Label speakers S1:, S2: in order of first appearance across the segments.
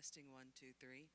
S1: Testing one, two, three.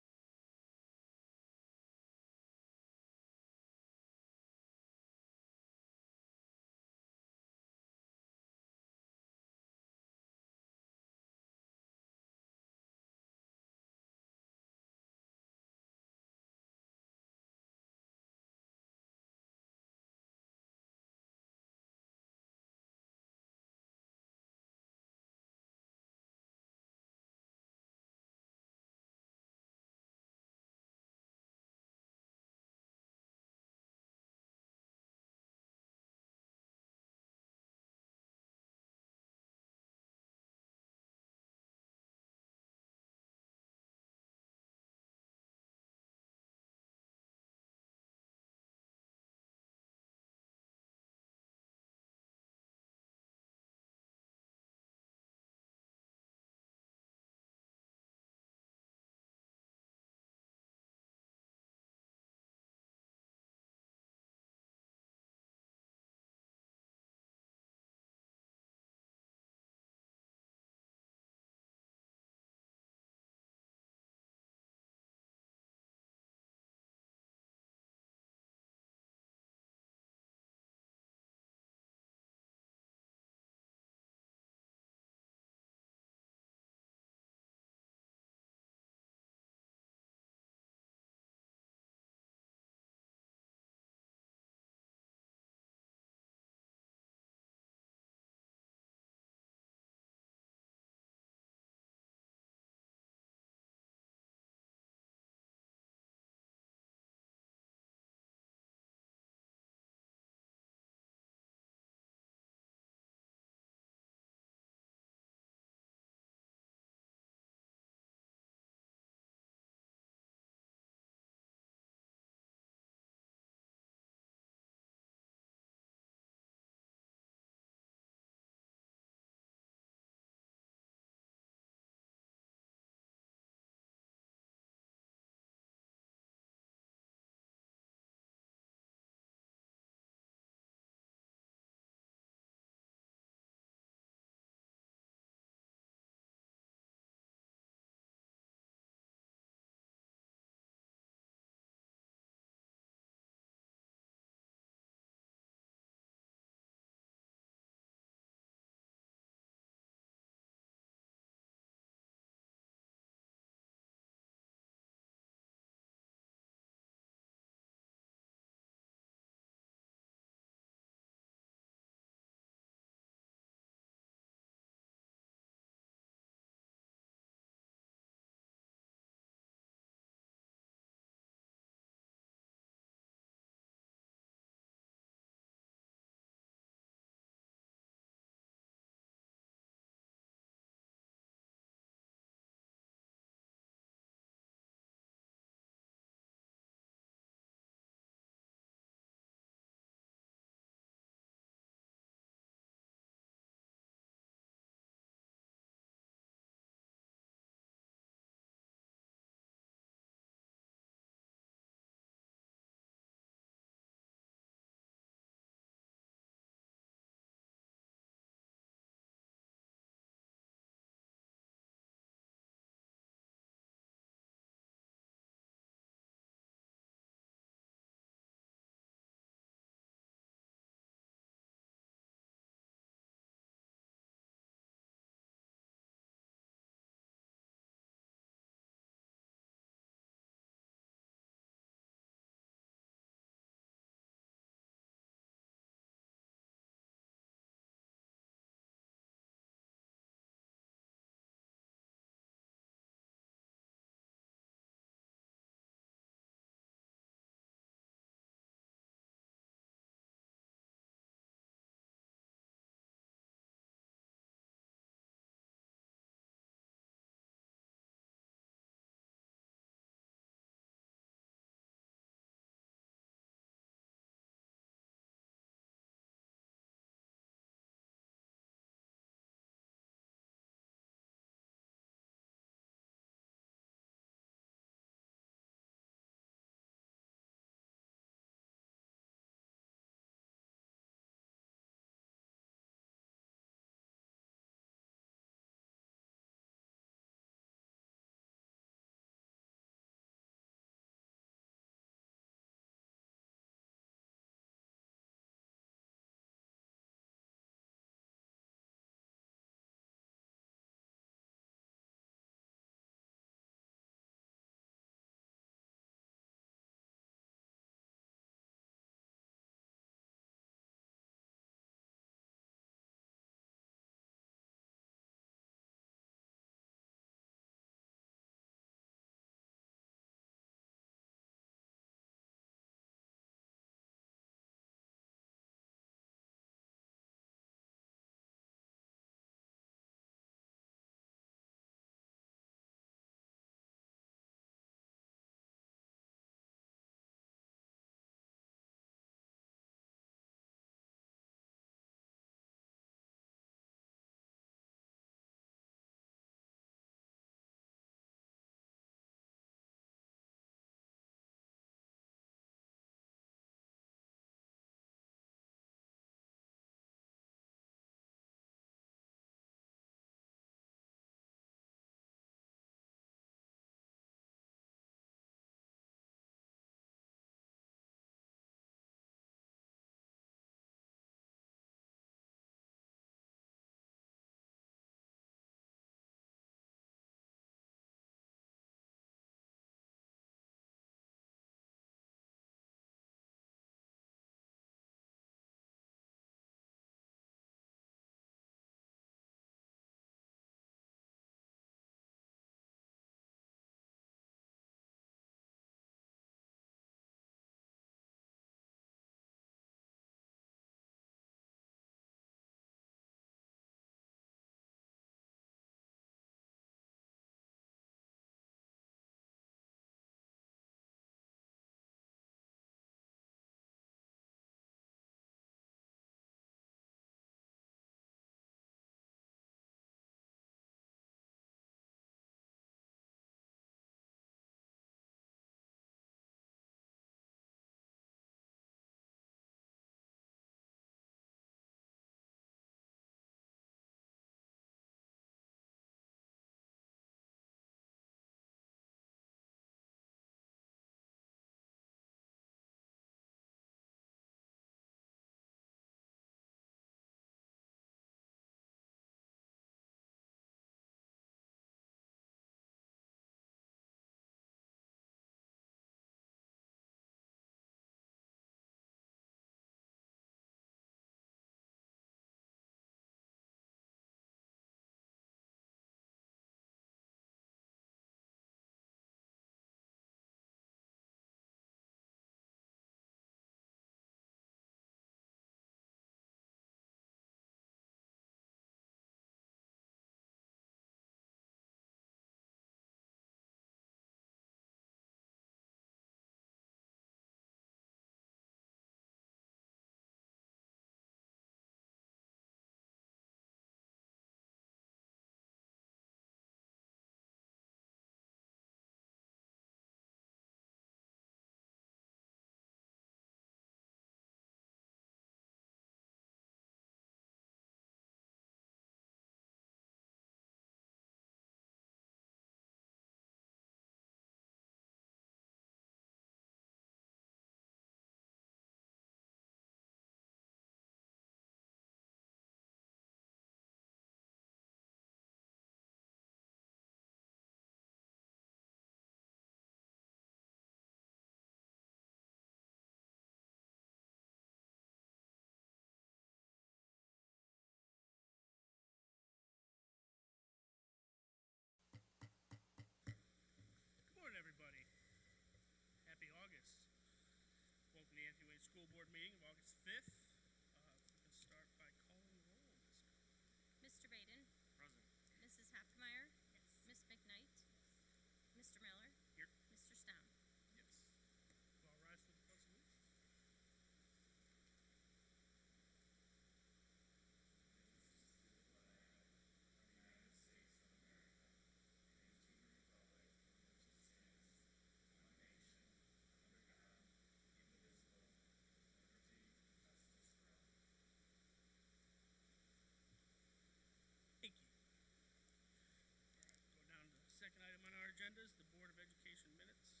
S1: agenda is the Board of Education minutes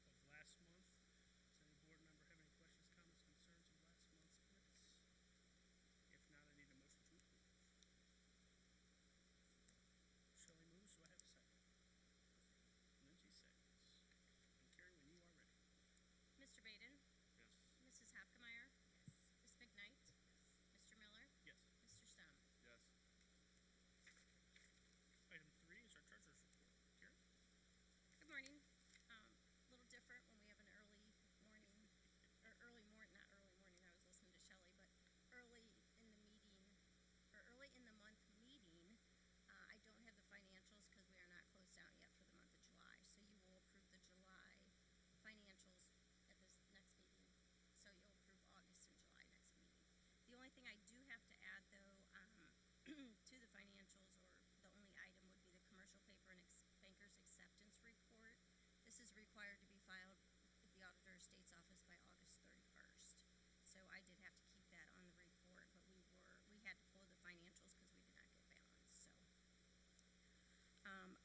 S1: of last month. Does any board member have any questions, comments, concerns of last month's minutes? If not, I need a motion to approve. Shelley moves, do I have a second? Lindsay seconds. And Carrie, when you are ready.
S2: Mr. Baden?
S1: Yes.
S2: Mrs. Hopkemeyer? Yes. Ms. McKnight? Yes. Mr. Miller?
S1: Yes.
S2: Mr. Stum?
S3: Yes.
S1: Item 3 is our treasurer's report. Carrie?
S2: Good morning. A little different when we have an early morning, or not early morning, I was listening to Shelley, but early in the meeting, or early in the month meeting. I don't have the financials because we are not closed out yet for the month of July. So you will approve the July financials at this next meeting. So you'll approve August and July next meeting. The only thing I do have to add, though, to the financials, or the only item, would be the commercial paper and banker's acceptance report. This is required to be filed at the Auditor of State's office by August 31st. So I did have to keep that on the report, but we had to pull the financials because we did not get balance. So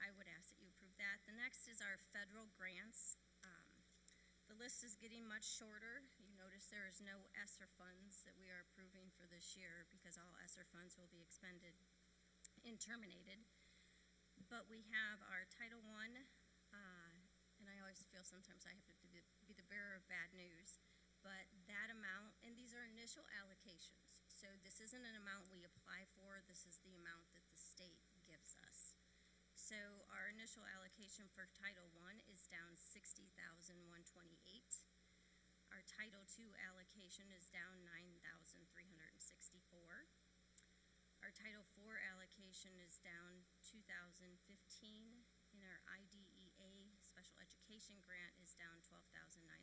S2: I would ask that you approve that. The next is our federal grants. The list is getting much shorter. You notice there is no ESSER funds that we are approving for this year because all ESSER funds will be expended and terminated. But we have our Title I, and I always feel sometimes I have to be the bearer of bad news, but that amount, and these are initial allocations, so this isn't an amount we apply for, this is the amount that the state gives us. So our initial allocation for Title I is down $60,128. Our Title II allocation is down $9,364. Our Title IV allocation is down $2,015, and our IDEA Special Education Grant is down $12,973.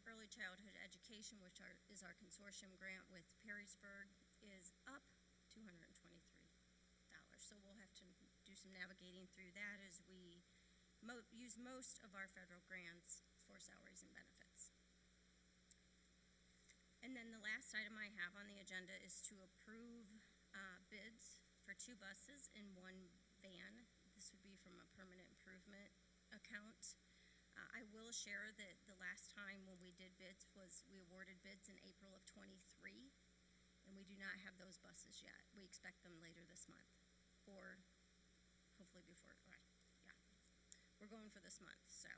S2: Early Childhood Education, which is our consortium grant with Perrysburg, is up $223. So we'll have to do some navigating through that as we use most of our federal grants for salaries and benefits. And then the last item I have on the agenda is to approve bids for 2 buses and 1 van. This would be from a permanent improvement account. I will share that the last time when we did bids was we awarded bids in April of '23, and we do not have those buses yet. We expect them later this month, or hopefully before, yeah. We're going for this month, so.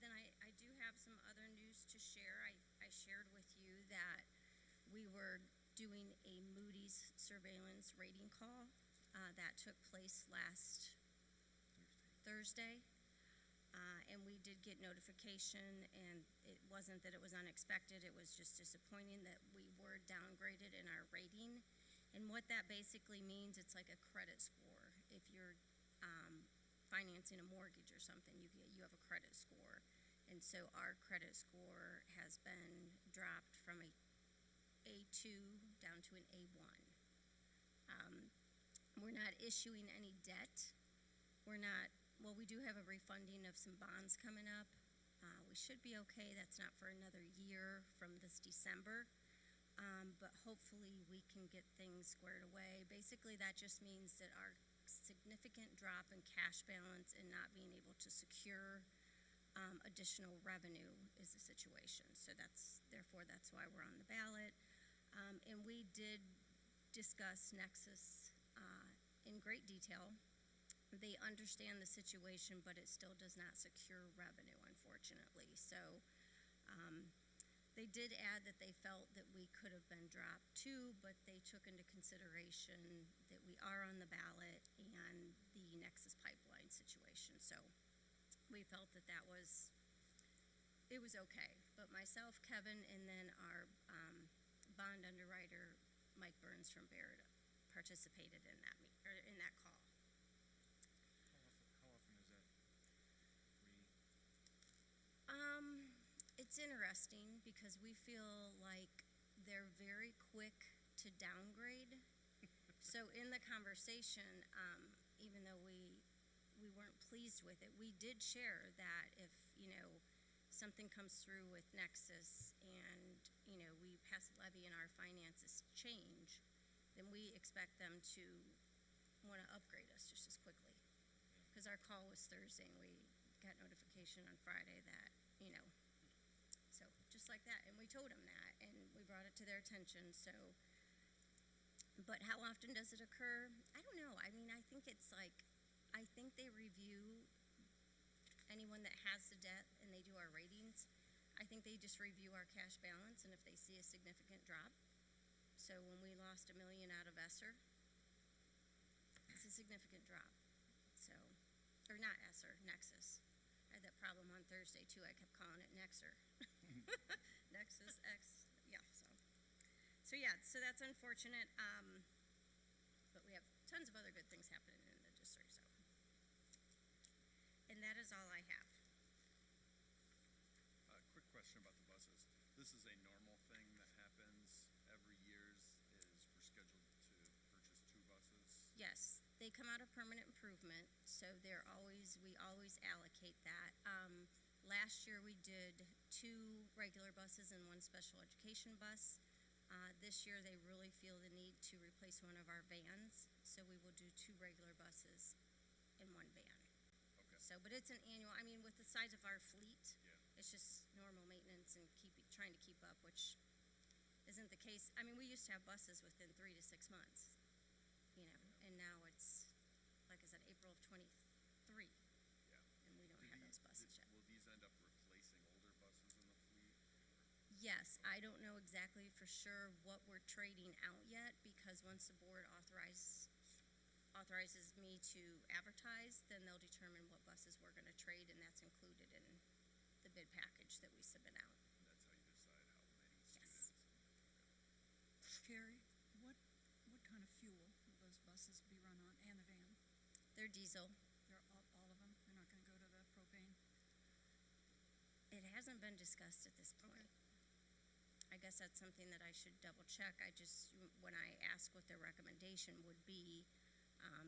S2: Then I do have some other news to share. I shared with you that we were doing a Moody's surveillance rating call that took place last Thursday. And we did get notification, and it wasn't that it was unexpected, it was just disappointing that we were downgraded in our rating. And what that basically means, it's like a credit score. If you're financing a mortgage or something, you have a credit score. And so our credit score has been dropped from a A2 down to an A1. We're not issuing any debt. We do have a refunding of some bonds coming up. We should be okay. That's not for another year from this December. But hopefully we can get things squared away. Basically, that just means that our significant drop in cash balance and not being able to secure additional revenue is the situation. So that's why we're on the ballot. And we did discuss Nexus in great detail. They understand the situation, but it still does not secure revenue, unfortunately. So they did add that they felt that we could have been dropped too, but they took into consideration that we are on the ballot and the Nexus pipeline situation. So we felt that it was okay. But myself, Kevin, and then our bond underwriter, Mike Burns from Baird, participated in that call.
S3: How often is that?
S2: It's interesting because we feel like they're very quick to downgrade. So in the conversation, even though we weren't pleased with it, we did share that if, something comes through with Nexus and, we pass a levy and our finances change, then we expect them to want to upgrade us just as quickly. Because our call was Thursday and we got notification on Friday that, so just like that. And we told them that and we brought it to their attention, so. But how often does it occur? I don't know. I mean, I think they review anyone that has the debt and they do our ratings. I think they just review our cash balance and if they see a significant drop. So when we lost $1 million out of ESSER, it's a significant drop. So, or not ESSER, Nexus. I had that problem on Thursday too. I kept calling it Nexer. Nexus X, yeah, so yeah, so that's unfortunate, but we have tons of other good things happening in the district, so. And that is all I have.
S3: Quick question about the buses. This is a normal thing that happens every year is we're scheduled to purchase 2 buses?
S2: Yes, they come out of permanent improvement, so we always allocate that. Last year we did 2 regular buses and 1 special education bus. This year they really feel the need to replace one of our vans, so we will do 2 regular buses and 1 van.
S3: Okay.
S2: So, but it's an annual, I mean, with the size of our fleet,
S3: Yeah.
S2: it's just normal maintenance and trying to keep up, which isn't the case. I mean, we used to have buses within 3 to 6 months, and now it's, like I said, April of '23,
S3: Yeah.
S2: and we don't have those buses yet.
S3: Will these end up replacing older buses in the fleet?
S2: Yes, I don't know exactly for sure what we're trading out yet, because once the board authorizes me to advertise, then they'll determine what buses we're gonna trade, and that's included in the bid package that we submit out.
S3: And that's how you decide how many
S2: Yes.
S3: students?
S4: Carrie, what kind of fuel will those buses be run on, and the van?
S2: They're diesel.
S4: They're all of them? You're not gonna go to the propane?
S2: It hasn't been discussed at this point. I guess that's something that I should double check. When I asked what their recommendation would be,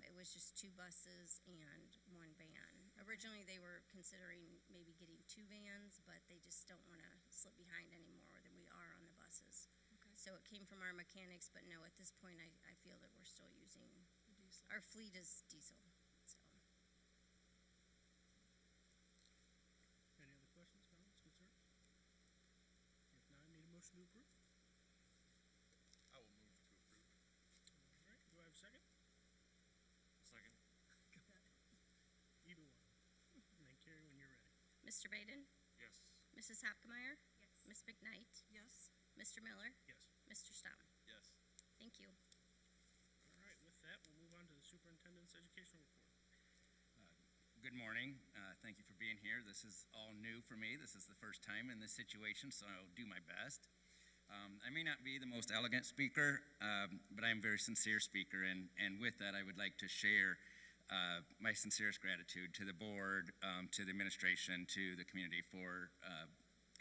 S2: it was just 2 buses and 1 van. Originally, they were considering maybe getting 2 vans, but they just don't want to slip behind any more than we are on the buses.
S4: Okay,
S2: So it came from our mechanics, but no, at this point, I feel that we're still using,
S4: the diesel.
S2: our fleet is diesel, so.
S1: Any other questions, comments, concerns? If not, I need a motion to approve.
S3: I will move to approve.
S1: All right, do I have a second?
S3: Second.
S1: Either one. And then Carrie, when you're ready.
S2: Mr. Baden?
S3: Yes.
S2: Mrs. Hopkemeyer?
S4: Yes.
S2: Ms. McKnight?
S4: Yes,
S2: Mr. Miller?
S1: Yes.
S2: Mr. Stamm?
S3: Yes.
S2: Thank you.
S1: All right, with that, we'll move on to the superintendent's educational report.
S5: Good morning. Thank you for being here. This is all new for me. This is the first time in this situation, so I'll do my best. I may not be the most elegant speaker, but I'm a very sincere speaker, and with that, I would like to share my sincerest gratitude to the board, to the administration, to the community for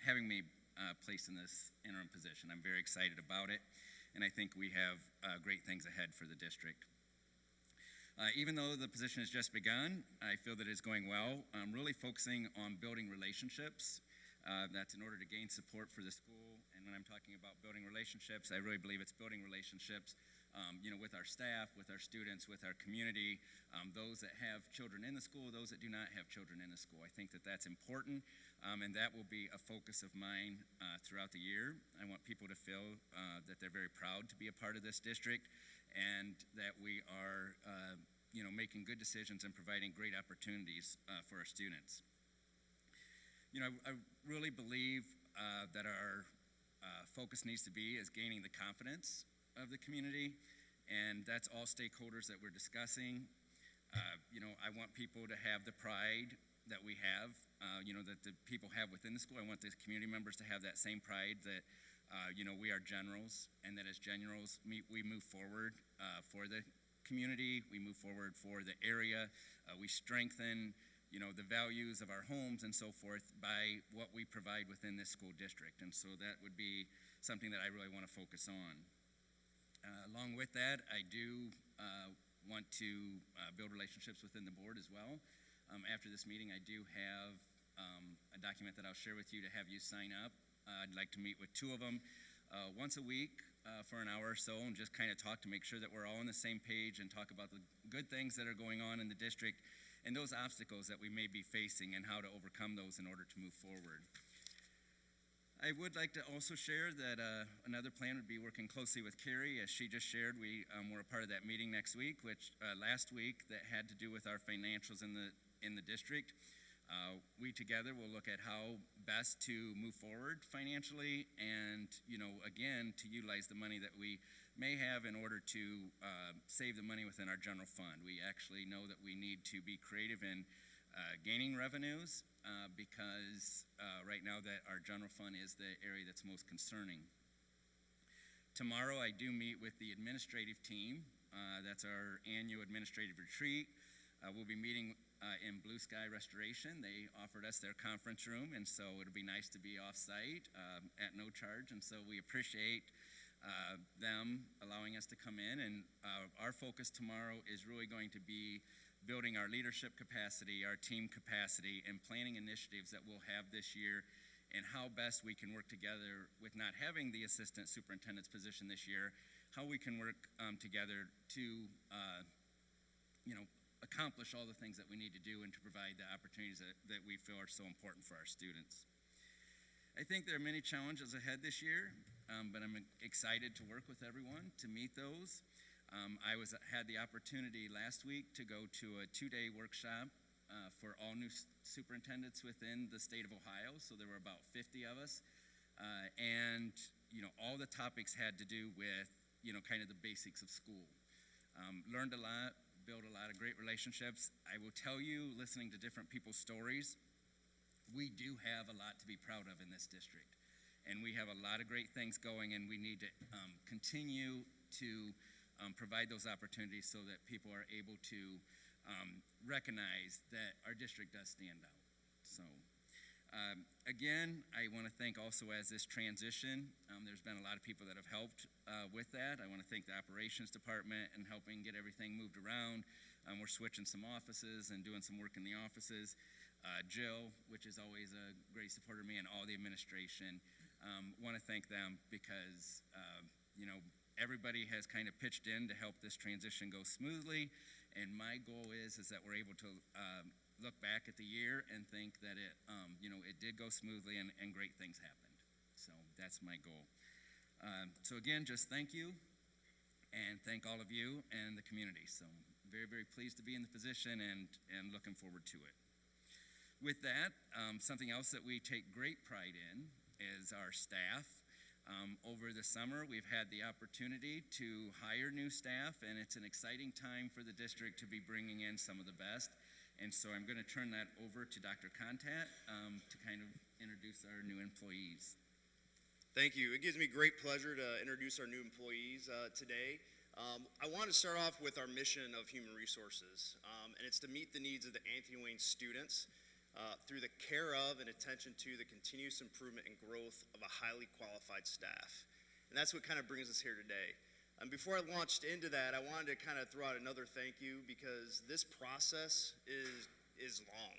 S5: having me placed in this interim position. I'm very excited about it, and I think we have great things ahead for the district. Even though the position has just begun, I feel that it's going well. I'm really focusing on building relationships. That's in order to gain support for the school. And when I'm talking about building relationships, I really believe it's building relationships, with our staff, with our students, with our community, those that have children in the school, those that do not have children in the school. I think that that's important, and that will be a focus of mine throughout the year. I want people to feel that they're very proud to be a part of this district, and that we are, making good decisions and providing great opportunities for our students. I really believe that our focus needs to be is gaining the confidence of the community, and that's all stakeholders that we're discussing. I want people to have the pride that we have, that the people have within the school. I want the community members to have that same pride that, we are generals, and that as generals, we move forward for the community, we move forward for the area, we strengthen the values of our homes and so forth by what we provide within this school district. And so that would be something that I really want to focus on. Along with that, I do want to build relationships within the board as well. After this meeting, I do have a document that I'll share with you to have you sign up. I'd like to meet with 2 of them once a week for an hour or so and just kind of talk to make sure that we're all on the same page and talk about the good things that are going on in the district and those obstacles that we may be facing and how to overcome those in order to move forward. I would like to also share that another plan would be working closely with Carrie. As she just shared, we were a part of that meeting next week, which last week, that had to do with our financials in the district. We together will look at how best to move forward financially and, again, to utilize the money that we may have in order to save the money within our general fund. We actually know that we need to be creative in gaining revenues because right now that our general fund is the area that's most concerning. Tomorrow I do meet with the administrative team. That's our annual administrative retreat. We'll be meeting in Blue Sky Restoration. They offered us their conference room, and so it'll be nice to be off-site at no charge, and so we appreciate them allowing us to come in. And our focus tomorrow is really going to be building our leadership capacity, our team capacity, and planning initiatives that we'll have this year, and how best we can work together with not having the assistant superintendent's position this year, how we can work together to accomplish all the things that we need to do and to provide the opportunities that we feel are so important for our students. I think there are many challenges ahead this year, but I'm excited to work with everyone to meet those. I had the opportunity last week to go to a 2-day workshop for all new superintendents within the state of Ohio. So there were about 50 of us, and all the topics had to do with kind of the basics of school. Learned a lot, built a lot of great relationships. I will tell you, listening to different people's stories, we do have a lot to be proud of in this district, and we have a lot of great things going, and we need to continue to provide those opportunities so that people are able to recognize that our district does stand out. So again, I want to thank also as this transition, there's been a lot of people that have helped with that. I want to thank the operations department and helping get everything moved around. We're switching some offices and doing some work in the offices. Jill, which is always a great supporter of me, and all the administration, want to thank them because everybody has kind of pitched in to help this transition go smoothly, and my goal is that we're able to look back at the year and think that it did go smoothly and great things happened. So that's my goal. So again, just thank you, and thank all of you and the community. So very, very pleased to be in the position and looking forward to it. With that, something else that we take great pride in is our staff. Over the summer, we've had the opportunity to hire new staff, and it's an exciting time for the district to be bringing in some of the best. And so I'm going to turn that over to Dr. Contat to kind of introduce our new employees.
S6: Thank you. It gives me great pleasure to introduce our new employees today. I want to start off with our mission of human resources, and it's to meet the needs of the Anthony Wayne students through the care of and attention to the continuous improvement and growth of a highly qualified staff. And that's what kind of brings us here today. And before I launched into that, I wanted to kind of throw out another thank you, because this process is long.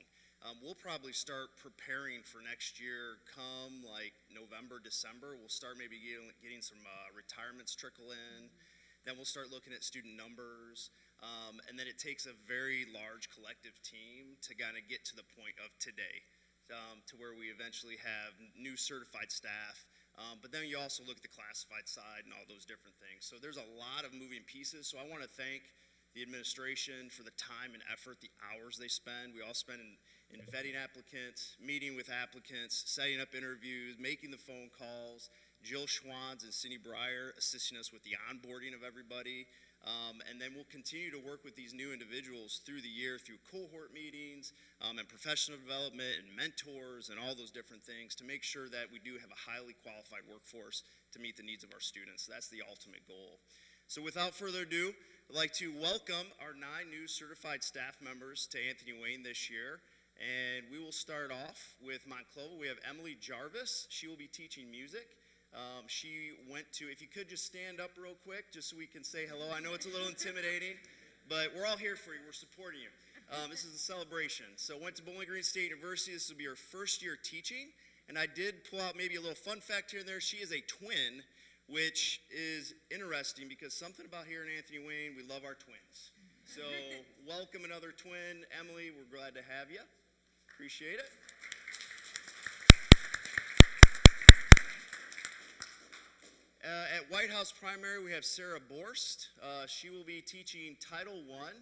S6: We'll probably start preparing for next year come like November, December. We'll start maybe getting some retirements trickle in. Then we'll start looking at student numbers. And then it takes a very large collective team to kind of get to the point of today, to where we eventually have new certified staff. But then you also look at the classified side and all those different things. So there's a lot of moving pieces. So I want to thank the administration for the time and effort, the hours they spend. We all spend in vetting applicants, meeting with applicants, setting up interviews, making the phone calls. Jill Schwans and Cindy Breyer assisting us with the onboarding of everybody. And then we'll continue to work with these new individuals through the year through cohort meetings and professional development and mentors and all those different things to make sure that we do have a highly qualified workforce to meet the needs of our students. That's the ultimate goal. So without further ado, I'd like to welcome our 9 new certified staff members to Anthony Wayne this year. And we will start off with Monclova. We have Emily Jarvis. She will be teaching music. She went to, if you could just stand up real quick, just so we can say hello. I know it's a little intimidating, but we're all here for you. We're supporting you. This is a celebration. So went to Bowling Green State University. This will be her first year teaching. And I did pull out maybe a little fun fact here and there. She is a twin, which is interesting because something about here in Anthony Wayne, we love our twins. So welcome another twin. Emily, we're glad to have you. Appreciate it. At White House Primary, we have Sarah Borst. She will be teaching Title I.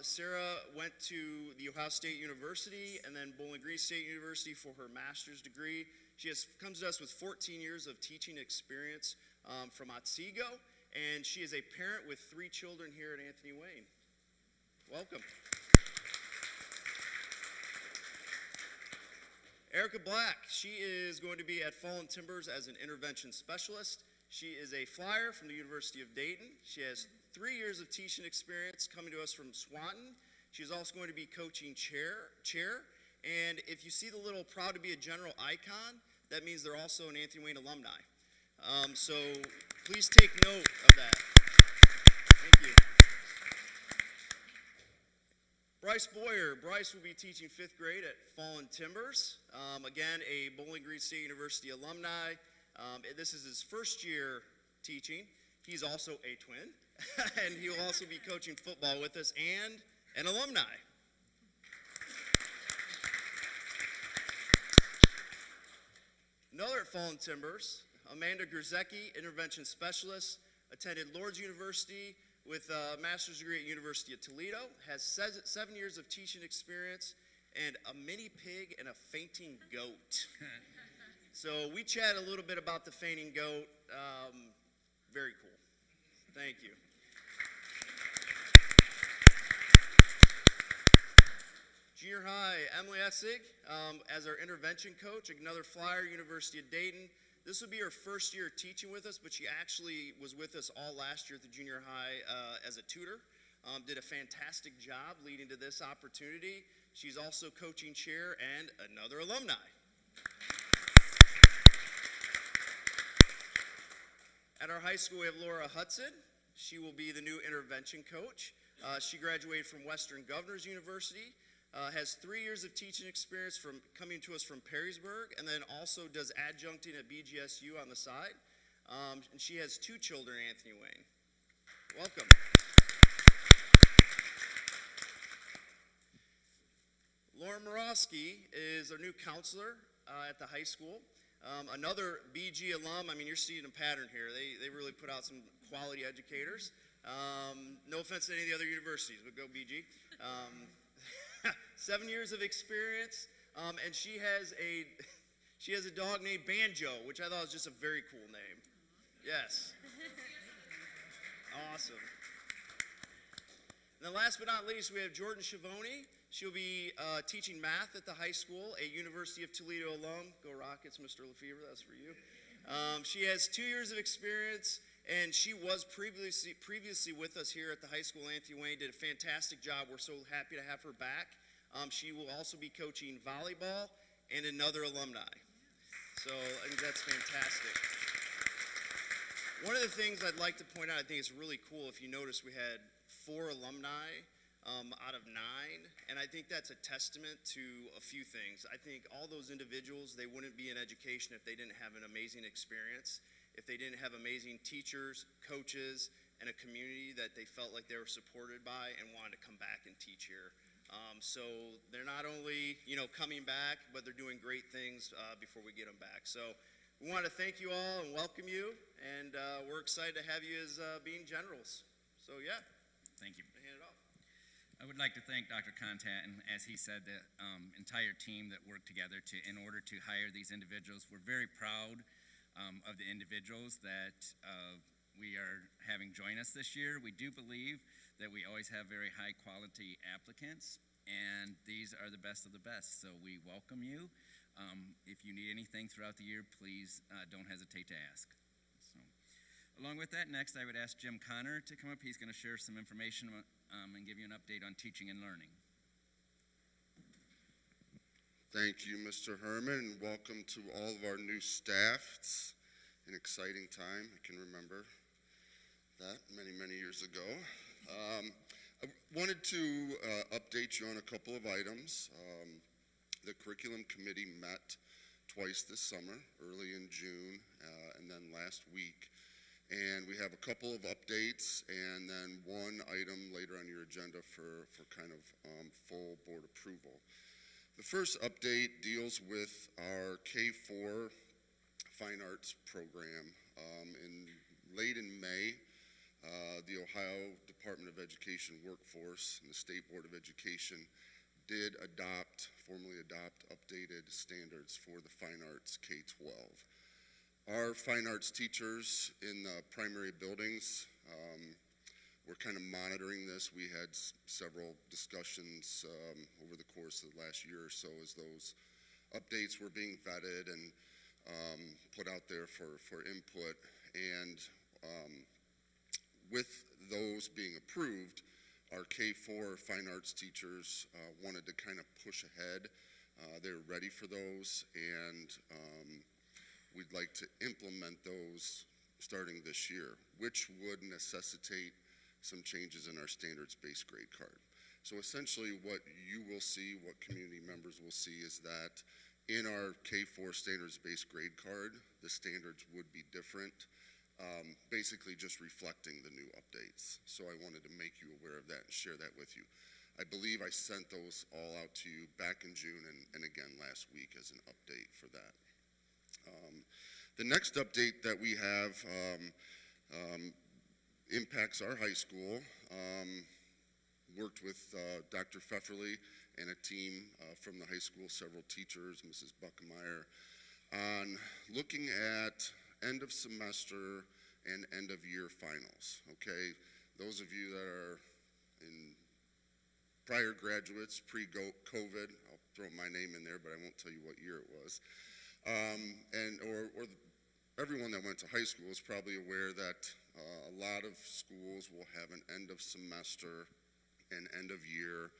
S6: Sarah went to the Ohio State University and then Bowling Green State University for her master's degree. She comes to us with 14 years of teaching experience from Otsego, and she is a parent with 3 children here at Anthony Wayne. Welcome. Erica Black, she is going to be at Fallen Timbers as an intervention specialist. She is a flyer from the University of Dayton. She has 3 years of teaching experience coming to us from Swanton. She's also going to be coaching chair. And if you see the little proud to be a general icon, that means they're also an Anthony Wayne alumni. So please take note of that. Thank you. Bryce Boyer. Bryce will be teaching 5th grade at Fallen Timbers. Again, a Bowling Green State University alumni. This is his first year teaching. He's also a twin, and he will also be coaching football with us and an alumni. Another at Fallen Timbers, Amanda Grzecki, intervention specialist, attended Lourdes University with a master's degree at University of Toledo, has 7 years of teaching experience, and a mini pig and a fainting goat. So we chat a little bit about the fainting goat. Very cool. Thank you. Junior high, Emily Essig, as our intervention coach, another flyer, University of Dayton. This will be her first year teaching with us, but she actually was with us all last year at the junior high as a tutor. Did a fantastic job leading to this opportunity. She's also coaching chair and another alumni. At our high school, we have Laura Hudson. She will be the new intervention coach. She graduated from Western Governors University, has 3 years of teaching experience from coming to us from Perrysburg, and then also does adjuncting at BGSU on the side. And she has 2 children, Anthony Wayne. Welcome. Lauren Morosky is our new counselor at the high school. Another BG alum. I mean, you're seeing a pattern here. They really put out some quality educators. No offense to any of the other universities, but go BG. 7 years of experience, and she has a dog named Banjo, which I thought was just a very cool name. Yes. Awesome. And then last but not least, we have Jordan Schiavone. She'll be teaching math at the high school, a University of Toledo alum. Go Rockets, Mr. Lefevre, that's for you. She has 2 years of experience, and she was previously with us here at the high school. Anthony Wayne did a fantastic job. We're so happy to have her back. She will also be coaching volleyball and another alumni. So I think that's fantastic. One of the things I'd like to point out, I think it's really cool, if you notice, we had 4 alumni out of 9, and I think that's a testament to a few things. I think all those individuals, they wouldn't be in education if they didn't have an amazing experience, if they didn't have amazing teachers, coaches, and a community that they felt like they were supported by and wanted to come back and teach here. So they're not only, coming back, but they're doing great things before we get them back. So we want to thank you all and welcome you, and we're excited to have you as being generals. So yeah.
S5: Thank you.
S6: I hand it off.
S5: I would like to thank Dr. Contat, and as he said, the entire team that worked together in order to hire these individuals. We're very proud of the individuals that we are having join us this year. We do believe that we always have very high quality applicants, and these are the best of the best. So we welcome you. If you need anything throughout the year, please don't hesitate to ask. So, along with that, next I would ask Jim Connor to come up. He's going to share some information and give you an update on teaching and learning.
S7: Thank you, Mr. Herman, and welcome to all of our new staff. It's an exciting time. I can remember that many, many years ago. I wanted to update you on a couple of items. The curriculum committee met twice this summer, early in June, and then last week. And we have a couple of updates and then one item later on your agenda for kind of full board approval. The first update deals with our K-4 Fine Arts program. Late in May, the Ohio Department of Education Workforce and the State Board of Education did formally adopt updated standards for the Fine Arts K-12. Our fine arts teachers in the primary buildings were kind of monitoring this. We had several discussions over the course of the last year or so as those updates were being vetted and put out there for input. And with those being approved, our K-4 fine arts teachers wanted to kind of push ahead. They were ready for those, and we'd like to implement those starting this year, which would necessitate some changes in our standards-based grade card. So essentially what you will see, what community members will see, is that in our K-4 standards-based grade card, the standards would be different, basically just reflecting the new updates. So I wanted to make you aware of that and share that with you. I believe I sent those all out to you back in June and again last week as an update for that. The next update that we have impacts our high school. Worked with Dr. Pfefferly and a team from the high school, several teachers, Mrs. Buckemeyer, on looking at end of semester and end of year finals, okay? Those of you that are in prior graduates, pre-COVID, I'll throw my name in there, but I won't tell you what year it was. Or everyone that went to high school is probably aware that a lot of schools will have an end of semester and end of year,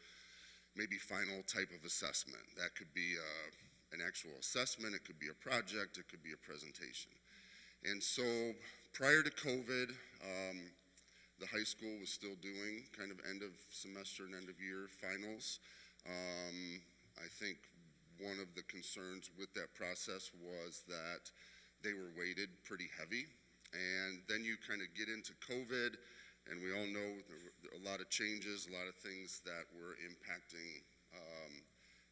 S7: maybe final type of assessment. That could be an actual assessment, it could be a project, it could be a presentation. And so prior to COVID, the high school was still doing kind of end of semester and end of year finals. I think one of the concerns with that process was that they were weighted pretty heavy. And then you kind of get into COVID, and we all know there were a lot of changes, a lot of things that were impacting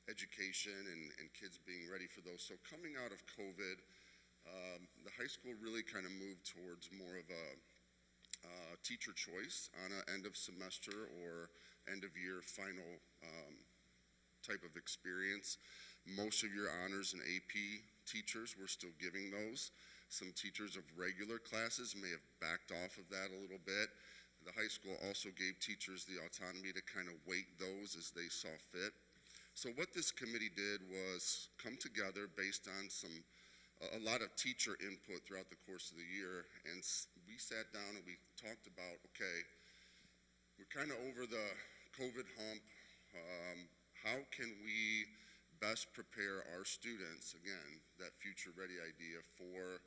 S7: education and kids being ready for those. So coming out of COVID, the high school really kind of moved towards more of a teacher choice on an end of semester or end of year final type of experience. Most of your honors and AP teachers were still giving those. Some teachers of regular classes may have backed off of that a little bit. The high school also gave teachers the autonomy to kind of weight those as they saw fit. So what this committee did was come together based on a lot of teacher input throughout the course of the year, and we sat down and we talked about, okay, we're kind of over the COVID hump. How can we best prepare our students, again, that future ready idea for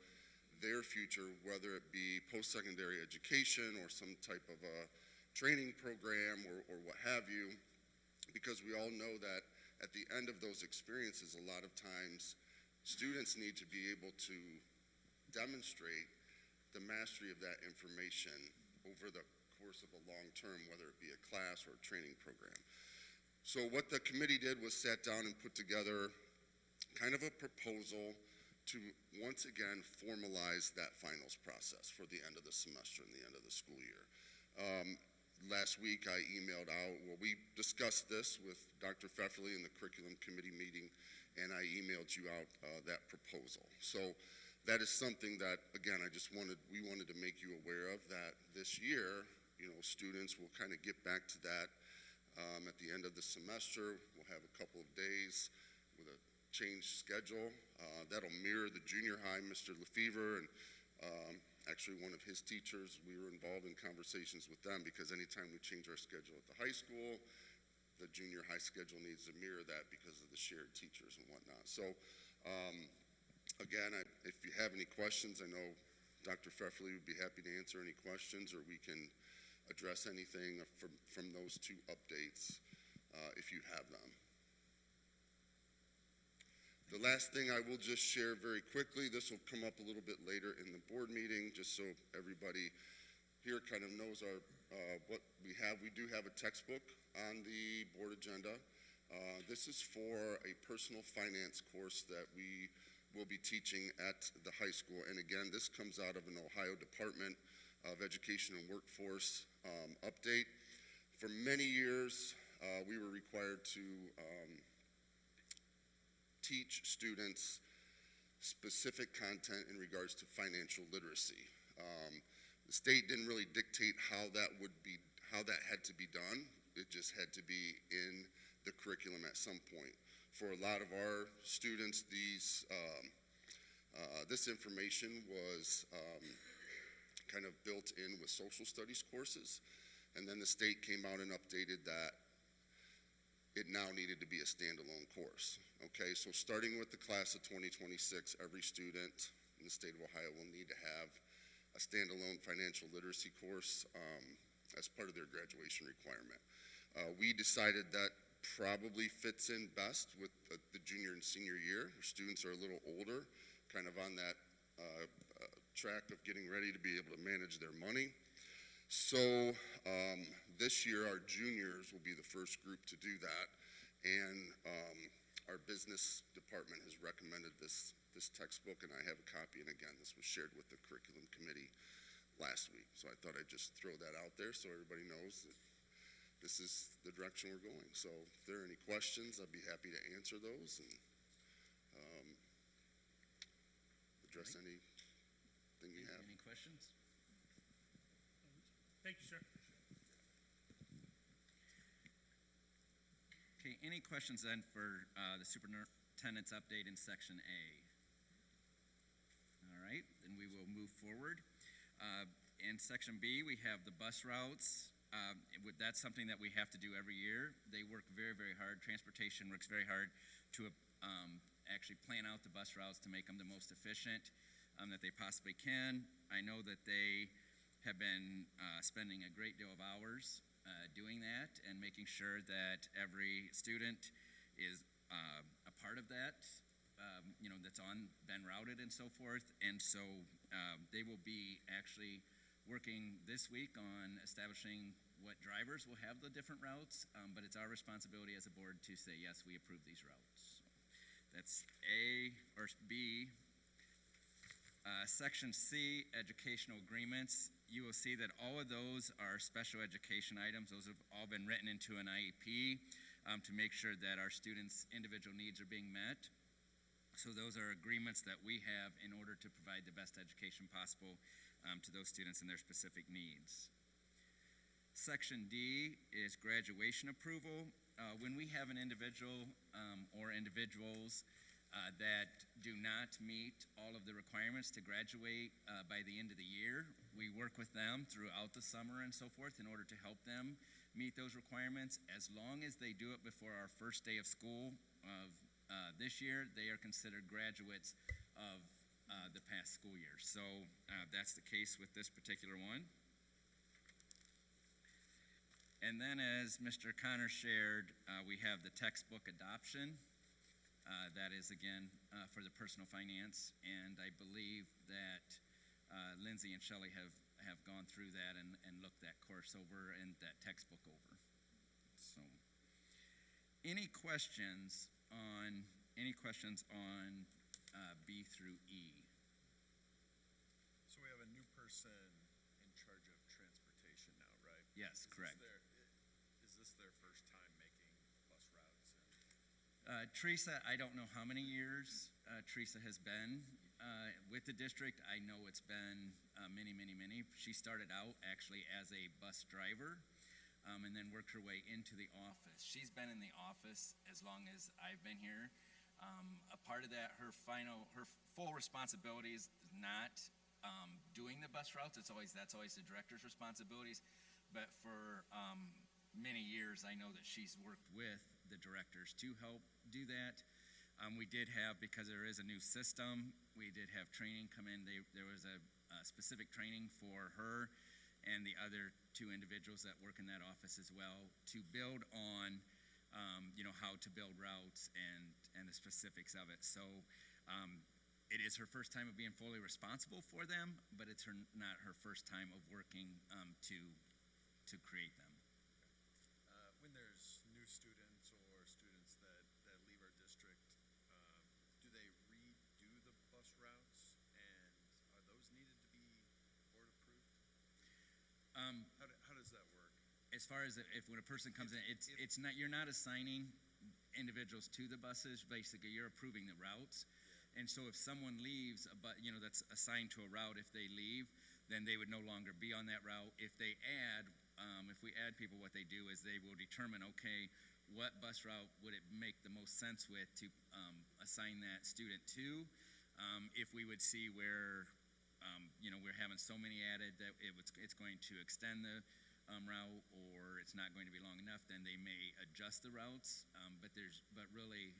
S7: their future, whether it be post-secondary education or some type of a training program or what have you, because we all know that at the end of those experiences, a lot of times students need to be able to demonstrate the mastery of that information over the course of a long term, whether it be a class or a training program. So what the committee did was sat down and put together kind of a proposal to once again formalize that finals process for the end of the semester and the end of the school year. Last week I emailed out, well, we discussed this with Dr. Pfefferly in the curriculum committee meeting, and I emailed you out that proposal. So that is something that, again, we wanted to make you aware of, that this year, students will kind of get back to that at the end of the semester. We'll have a couple of days with a changed schedule. That'll mirror the junior high. Mr. Lefevre and actually one of his teachers, we were involved in conversations with them, because anytime we change our schedule at the high school, the junior high schedule needs to mirror that because of the shared teachers and whatnot. So again, if you have any questions, I know Dr. Pfefferly would be happy to answer any questions, or we can address anything from those two updates if you have them. The last thing I will just share very quickly, this will come up a little bit later in the board meeting, just so everybody here kind of knows what we have. We do have a textbook on the board agenda. This is for a personal finance course that we will be teaching at the high school. And again, this comes out of an Ohio Department of Education and Workforce update. For many years, we were required to teach students specific content in regards to financial literacy. The state didn't really dictate how that had to be done. It just had to be in the curriculum at some point. For a lot of our students, this information was kind of built in with social studies courses, and then the state came out and updated that it now needed to be a standalone course. Okay, so starting with the class of 2026, every student in the state of Ohio will need to have a standalone financial literacy course as part of their graduation requirement. We decided that probably fits in best with the junior and senior year, where students are a little older, kind of on that track of getting ready to be able to manage their money. So this year, our juniors will be the first group to do that, and our business department has recommended this textbook, and I have a copy, and again, this was shared with the curriculum committee last week, so I thought I'd just throw that out there so everybody knows that this is the direction we're going. So if there are any questions, I'd be happy to answer those and address anything you have.
S5: Any questions?
S1: Thank you, sir.
S5: Okay, any questions then for the superintendent's update in section A? All right, then we will move forward. In section B, we have the bus routes. That's something that we have to do every year. They work very, very hard. Transportation works very hard to actually plan out the bus routes to make them the most efficient that they possibly can. I know that they have been spending a great deal of hours doing that and making sure that every student is a part of that, that's been routed and so forth. And so they will be actually working this week on establishing what drivers will have the different routes, but it's our responsibility as a board to say, yes, we approve these routes. So that's A or B. Section C, educational agreements. You will see that all of those are special education items. Those have all been written into an IEP to make sure that our students' individual needs are being met. So those are agreements that we have in order to provide the best education possible to those students and their specific needs. Section D is graduation approval. When we have an individual or individuals that do not meet all of the requirements to graduate by the end of the year, we work with them throughout the summer and so forth in order to help them meet those requirements. As long as they do it before our first day of school of this year, they are considered graduates of the past school year. So that's the case with this particular one. And then, as Mr. Connor shared, we have the textbook adoption. That is, again, for the personal finance, and I believe that Lindsay and Shelley have gone through that and looked that course over and that textbook over. So, any questions on B through E?
S3: So we have a new person in charge of transportation now, right?
S5: Yes, correct.
S3: Is this their first time making bus routes?
S5: Teresa, I don't know how many years Teresa has been with the district. I know it's been many. She started out actually as a bus driver and then worked her way into the office. She's been in the office as long as I've been here. A part of that, her full responsibility is not doing the bus routes. That's always the director's responsibilities. But for many years, I know that she's worked with the directors to help do that. We did have, because there is a new system, we did have training come in. There was a specific training for her and the other two individuals that work in that office as well to build on, how to build routes and and the specifics of it. So it is her first time of being fully responsible for them, but it's not her first time of working to create them.
S3: When there's new students or students that leave our district, do they redo the bus routes, and are those needed to be board approved? How does that work?
S5: As far as if when a person comes in, it's not, you're not assigning individuals to the buses. Basically, you're approving the routes. And so if someone leaves, that's assigned to a route, if they leave, then they would no longer be on that route. If they add, if we add people, what they do is they will determine, okay, what bus route would it make the most sense with to assign that student to. If we would see where, we're having so many added that it's going to extend the route, or it's not going to be long enough, then they may adjust the routes. But really,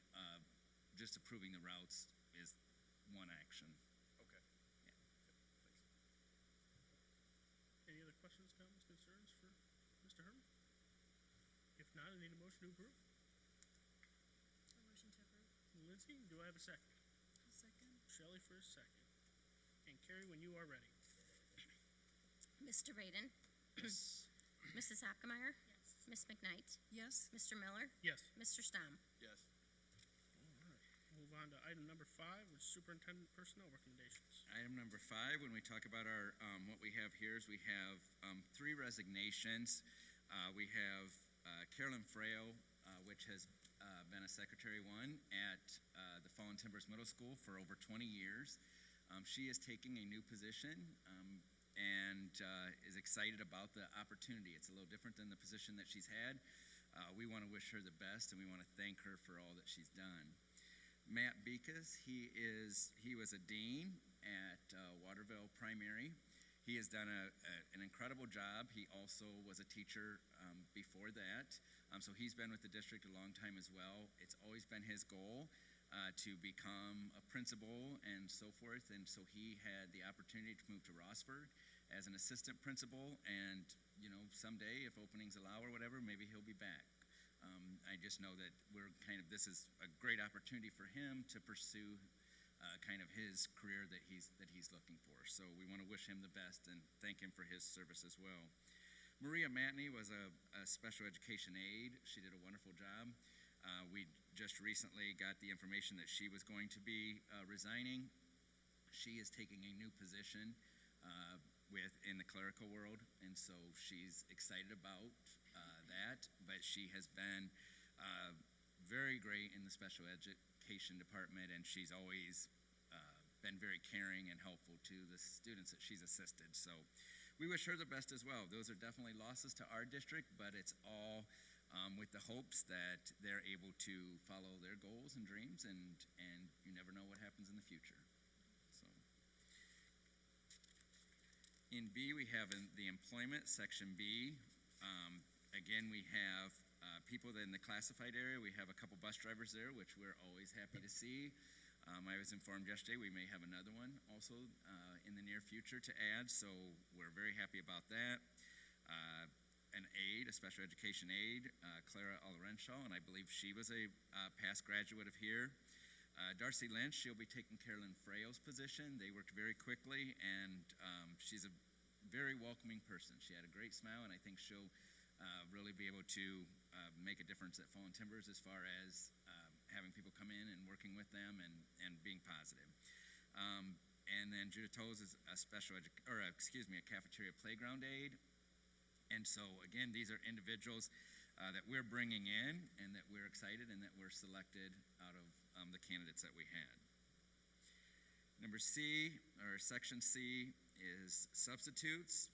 S5: just approving the routes is one action.
S3: Okay.
S5: Yeah.
S3: Thanks.
S1: Any other questions, comments, concerns for Mr. Herman? If not, I need a motion to approve.
S4: A motion to approve.
S1: Lindsay, do I have a second?
S4: Second.
S1: Shelley for a second. And Carrie, when you are ready.
S2: Mr. Baden?
S1: Yes.
S2: Mrs. Hopkemeyer?
S4: Yes.
S2: Ms. McKnight?
S4: Yes.
S2: Mr. Miller?
S1: Yes.
S2: Mr. Stamm?
S3: Yes.
S1: All right. Move on to item number 5, which is superintendent personnel recommendations.
S5: Item number 5, when we talk about our, what we have here is we have 3 resignations. We have Carolyn Frail, which has been a Secretary 1 at the Fallen Timbers Middle School for over 20 years. She is taking a new position and is excited about the opportunity. It's a little different than the position that she's had. We want to wish her the best, and we want to thank her for all that she's done. Matt Bekas, he was a dean at Waterville Primary. He has done an incredible job. He also was a teacher before that, so he's been with the district a long time as well. It's always been his goal to become a principal and so forth, and so he had the opportunity to move to Rossford as an assistant principal, and someday, if openings allow or whatever, maybe he'll be back. I just know that this is a great opportunity for him to pursue kind of his career that he's looking for. So we want to wish him the best and thank him for his service as well. Maria Matney was a special education aide. She did a wonderful job. We just recently got the information that she was going to be resigning. She is taking a new position in the clerical world, and so she's excited about that. But she has been very great in the special education department, and she's always been very caring and helpful to the students that she's assisted. So we wish her the best as well. Those are definitely losses to our district, but it's all with the hopes that they're able to follow their goals and dreams, and you never know what happens in the future. So in B, we have in the employment, section B. Again, we have people in the classified area. We have a couple bus drivers there, which we're always happy to see. I was informed yesterday we may have another one also in the near future to add, so we're very happy about that. An aide, a special education aide, Clara Olorenshaw, and I believe she was a past graduate of here. Darcy Lynch, she'll be taking Carolyn Frail's position. They worked very quickly, and she's a very welcoming person. She had a great smile, and I think she'll really be able to make a difference at Fallen Timbers as far as having people come in and working with them and being positive. And then Judith Toes is a a cafeteria playground aide. And so, again, these are individuals that we're bringing in and that we're excited and that we're selected out of the candidates that we had. Number C, or section C, is substitutes.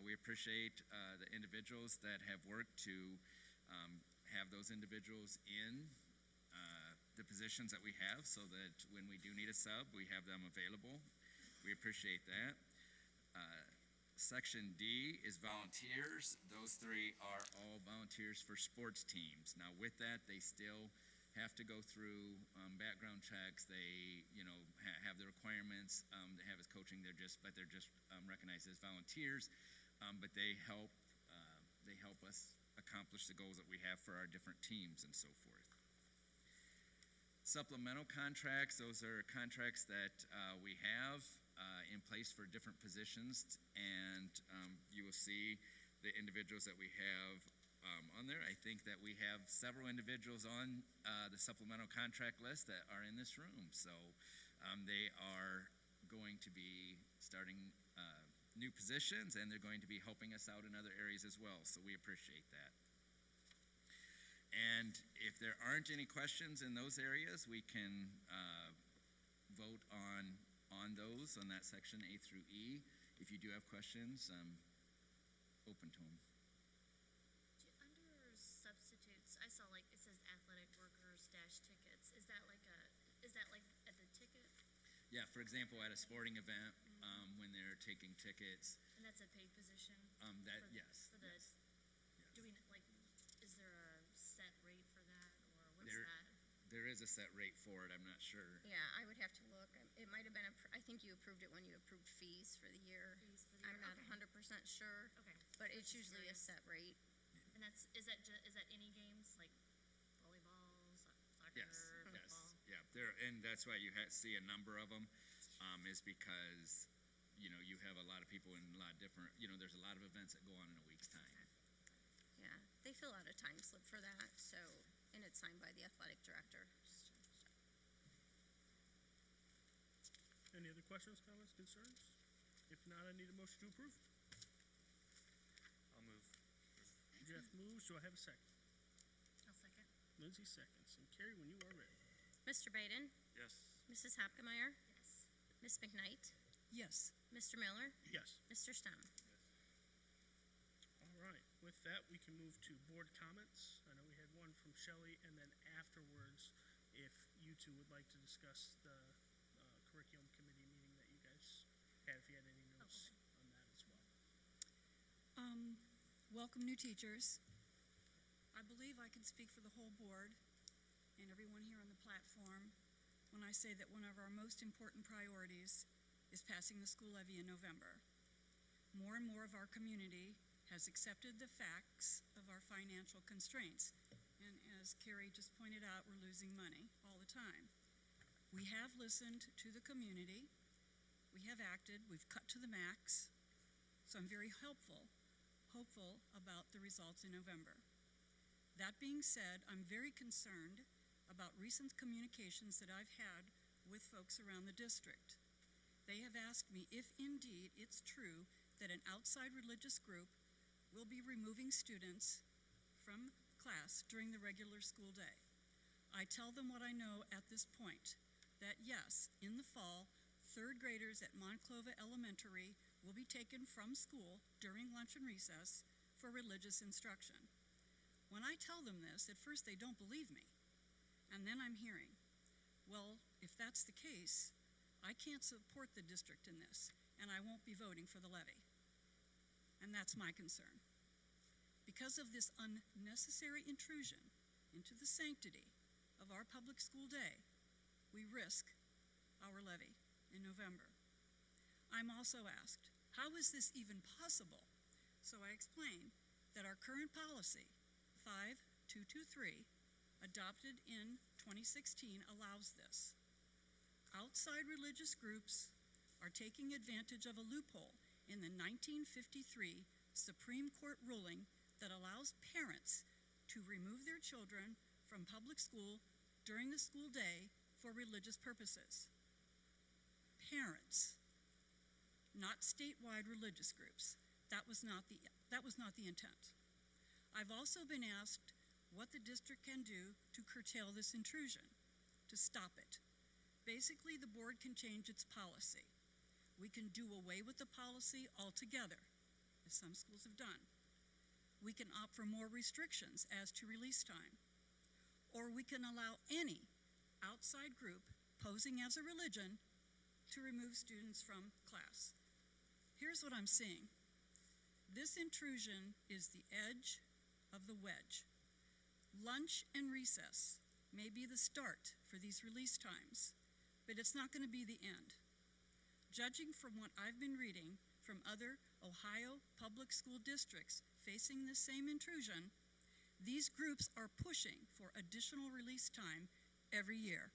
S5: We appreciate the individuals that have worked to have those individuals in the positions that we have so that when we do need a sub, we have them available. We appreciate that. Section D is volunteers. Those 3 are all volunteers for sports teams. Now with that, they still have to go through background checks. They, have the requirements to have as coaching. They're just recognized as volunteers, but they help us accomplish the goals that we have for our different teams and so forth. Supplemental contracts, those are contracts that we have in place for different positions, and you will see the individuals that we have on there. I think that we have several individuals on the supplemental contract list that are in this room, so they are going to be starting new positions, and they're going to be helping us out in other areas as well, so we appreciate that. And if there aren't any questions in those areas, we can vote on those, on that section A through E. If you do have questions, open to them.
S8: Under substitutes, I saw like it says athletic workers dash tickets. Is that like at the ticket?
S5: Yeah, for example, at a sporting event, when they're taking tickets,
S8: And that's a paid position?
S5: that,
S8: For-
S5: yes.
S8: For the,
S5: yes.
S8: do we, like, is there a set rate for that, or what's
S5: There-
S8: that?
S5: There is a set rate for it, I'm not sure.
S2: Yeah, I would have to look. It might have been, I think you approved it when you approved fees for the year.
S8: Fees for the
S2: I'm
S8: year?
S2: not
S8: Okay.
S2: 100% sure,
S8: Okay.
S2: but
S8: I was
S2: it's
S8: just
S2: usually a
S8: curious.
S2: set rate.
S8: And that's, is that any games, like volleyball, soccer,
S5: Yes,
S8: football?
S5: yes, yeah, there, and that's why you see a number of them, is because, you know, you have a lot of people in a lot of different, you know, there's a lot of events that go on in a week's time.
S2: Yeah, they fill out a time slip for that, so, and it's signed by the athletic director.
S1: Any other questions, comments, concerns? If not, I need a motion to approve.
S3: I'll move.
S1: Jeff moves, do I have a second?
S8: I'll second.
S1: Lindsay seconds, and Carrie, when you are ready.
S2: Mr. Baden,
S3: Yes.
S2: Mrs. Hopkemeyer,
S8: Yes.
S2: Ms. McKnight,
S4: Yes.
S2: Mr. Miller,
S1: Yes.
S2: Mr. Stem.
S1: All right, with that, we can move to board comments. I know we had one from Shelley, and then afterwards, if you two would like to discuss the curriculum committee meeting that you guys had, if you had any notes on that as well.
S4: Welcome new teachers. I believe I can speak for the whole board and everyone here on the platform when I say that one of our most important priorities is passing the school levy in November. More and more of our community has accepted the facts of our financial constraints. And as Carrie just pointed out, we're losing money all the time. We have listened to the community. We have acted. We've cut to the max. So I'm very hopeful about the results in November. That being said, I'm very concerned about recent communications that I've had with folks around the district. They have asked me if indeed it's true that an outside religious group will be removing students from class during the regular school day. I tell them what I know at this point, that yes, in the fall, third graders at Monclova Elementary will be taken from school during lunch and recess for religious instruction. When I tell them this, at first they don't believe me. And then I'm hearing, well, if that's the case, I can't support the district in this, and I won't be voting for the levy. And that's my concern. Because of this unnecessary intrusion into the sanctity of our public school day, we risk our levy in November. I'm also asked, how is this even possible? So I explain that our current policy, 5223, adopted in 2016, allows this. Outside religious groups are taking advantage of a loophole in the 1953 Supreme Court ruling that allows parents to remove their children from public school during the school day for religious purposes. Parents, not statewide religious groups. That was not the intent. I've also been asked what the district can do to curtail this intrusion, to stop it. Basically, the board can change its policy. We can do away with the policy altogether, as some schools have done. We can opt for more restrictions as to release time. Or we can allow any outside group posing as a religion to remove students from class. Here's what I'm seeing. This intrusion is the edge of the wedge. Lunch and recess may be the start for these release times, but it's not going to be the end. Judging from what I've been reading from other Ohio public school districts facing this same intrusion, these groups are pushing for additional release time every year.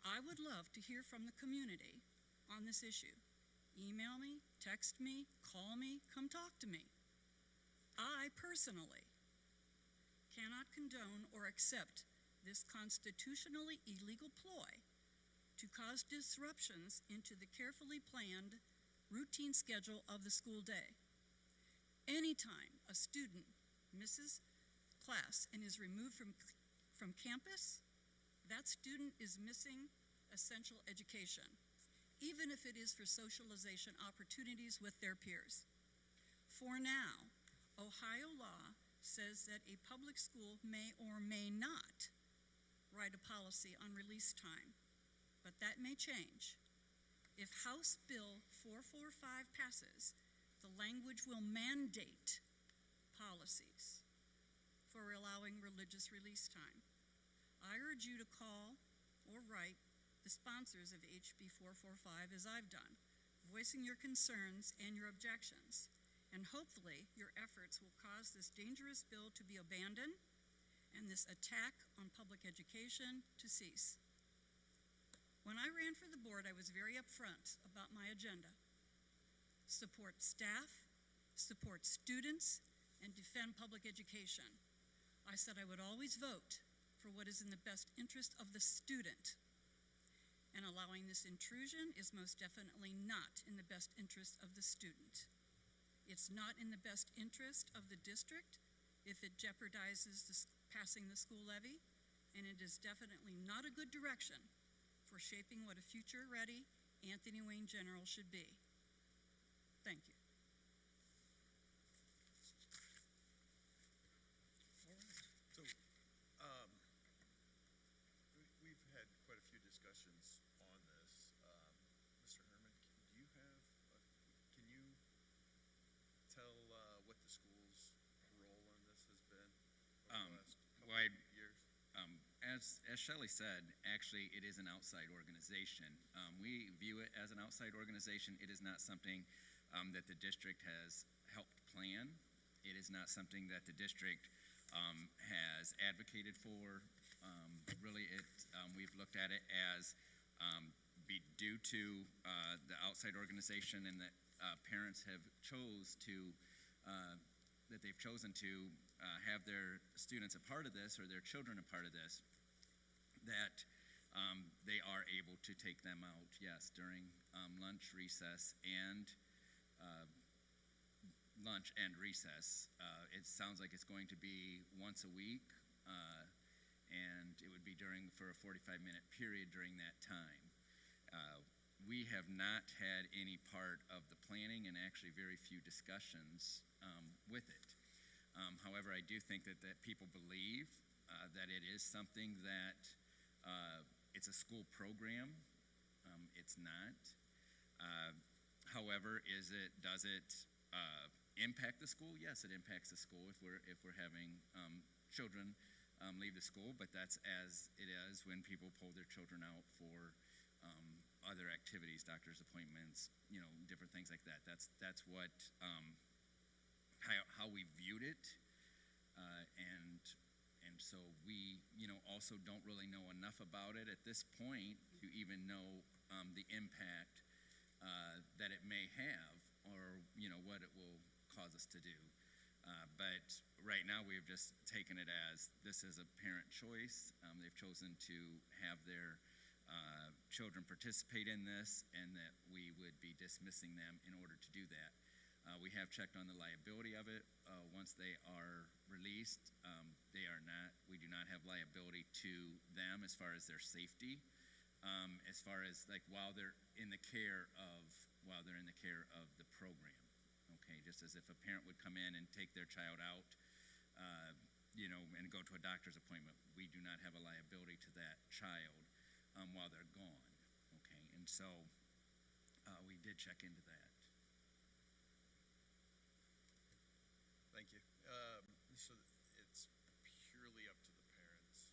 S4: I would love to hear from the community on this issue. Email me, text me, call me, come talk to me. I personally cannot condone or accept this constitutionally illegal ploy to cause disruptions into the carefully planned routine schedule of the school day. Anytime a student misses class and is removed from campus, that student is missing essential education, even if it is for socialization opportunities with their peers. For now, Ohio law says that a public school may or may not write a policy on release time, but that may change. If House Bill 445 passes, the language will mandate policies for allowing religious release time. I urge you to call or write the sponsors of HB 445 as I've done, voicing your concerns and your objections, and hopefully your efforts will cause this dangerous bill to be abandoned and this attack on public education to cease. When I ran for the board, I was very upfront about my agenda. Support staff, support students, and defend public education. I said I would always vote for what is in the best interest of the student. And allowing this intrusion is most definitely not in the best interest of the student. It's not in the best interest of the district if it jeopardizes passing the school levy, and it is definitely not a good direction for shaping what a future-ready Anthony Wayne General should be. Thank you.
S3: So, we've had quite a few discussions on this. Mr. Herman, do you have, can you tell what the school's role in this has been over the last couple
S5: well,
S3: of years?
S5: As Shelley said, actually, it is an outside organization. We view it as an outside organization. It is not something that the district has helped plan. It is not something that the district has advocated for. Really, we've looked at it as be due to the outside organization, and that parents have that they've chosen to have their students a part of this, or their children a part of this, that they are able to take them out, yes, during lunch, recess, and recess. It sounds like it's going to be once a week, and it would be for a 45-minute period during that time. We have not had any part of the planning, and actually very few discussions with it. However, I do think that people believe that it is something that it's a school program. It's not. However, does it impact the school? Yes, it impacts the school if we're having children leave the school, but that's as it is when people pull their children out for other activities, doctor's appointments, different things like that. That's what how we viewed it, and so we also don't really know enough about it at this point to even know the impact that it may have, or what it will cause us to do. But right now we've just taken it as this is a parent choice. They've chosen to have their children participate in this, and that we would be dismissing them in order to do that. We have checked on the liability of it. Once they are released, we do not have liability to them as far as their safety, as far as like while they're in the care of the program. Okay, just as if a parent would come in and take their child out, and go to a doctor's appointment, we do not have a liability to that child while they're gone. Okay, and so we did check into that.
S3: Thank you. So it's purely up to the parents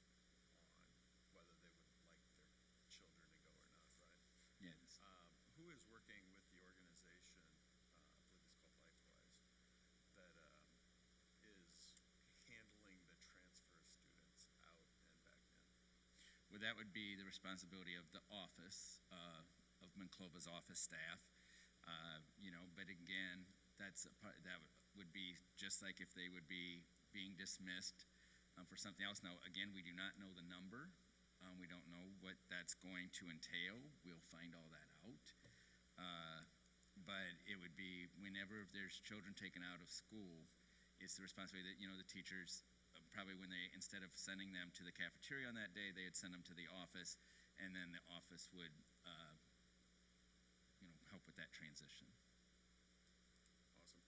S3: on whether they would like their children to go or not, right?
S5: Yes.
S3: Who is working with the organization, I believe it's called LifeWise, that is handling the transfer of students out and back in?
S5: Well, that would be the responsibility of the office, of Monclova's office staff. But again, that would be just like if they would be being dismissed for something else. Now, again, we do not know the number. We don't know what that's going to entail. We'll find all that out. But it would be whenever there's children taken out of school, it's the responsibility that, the teachers, probably when they, instead of sending them to the cafeteria on that day, they would send them to the office, and then the office would, help with that transition.
S3: Awesome.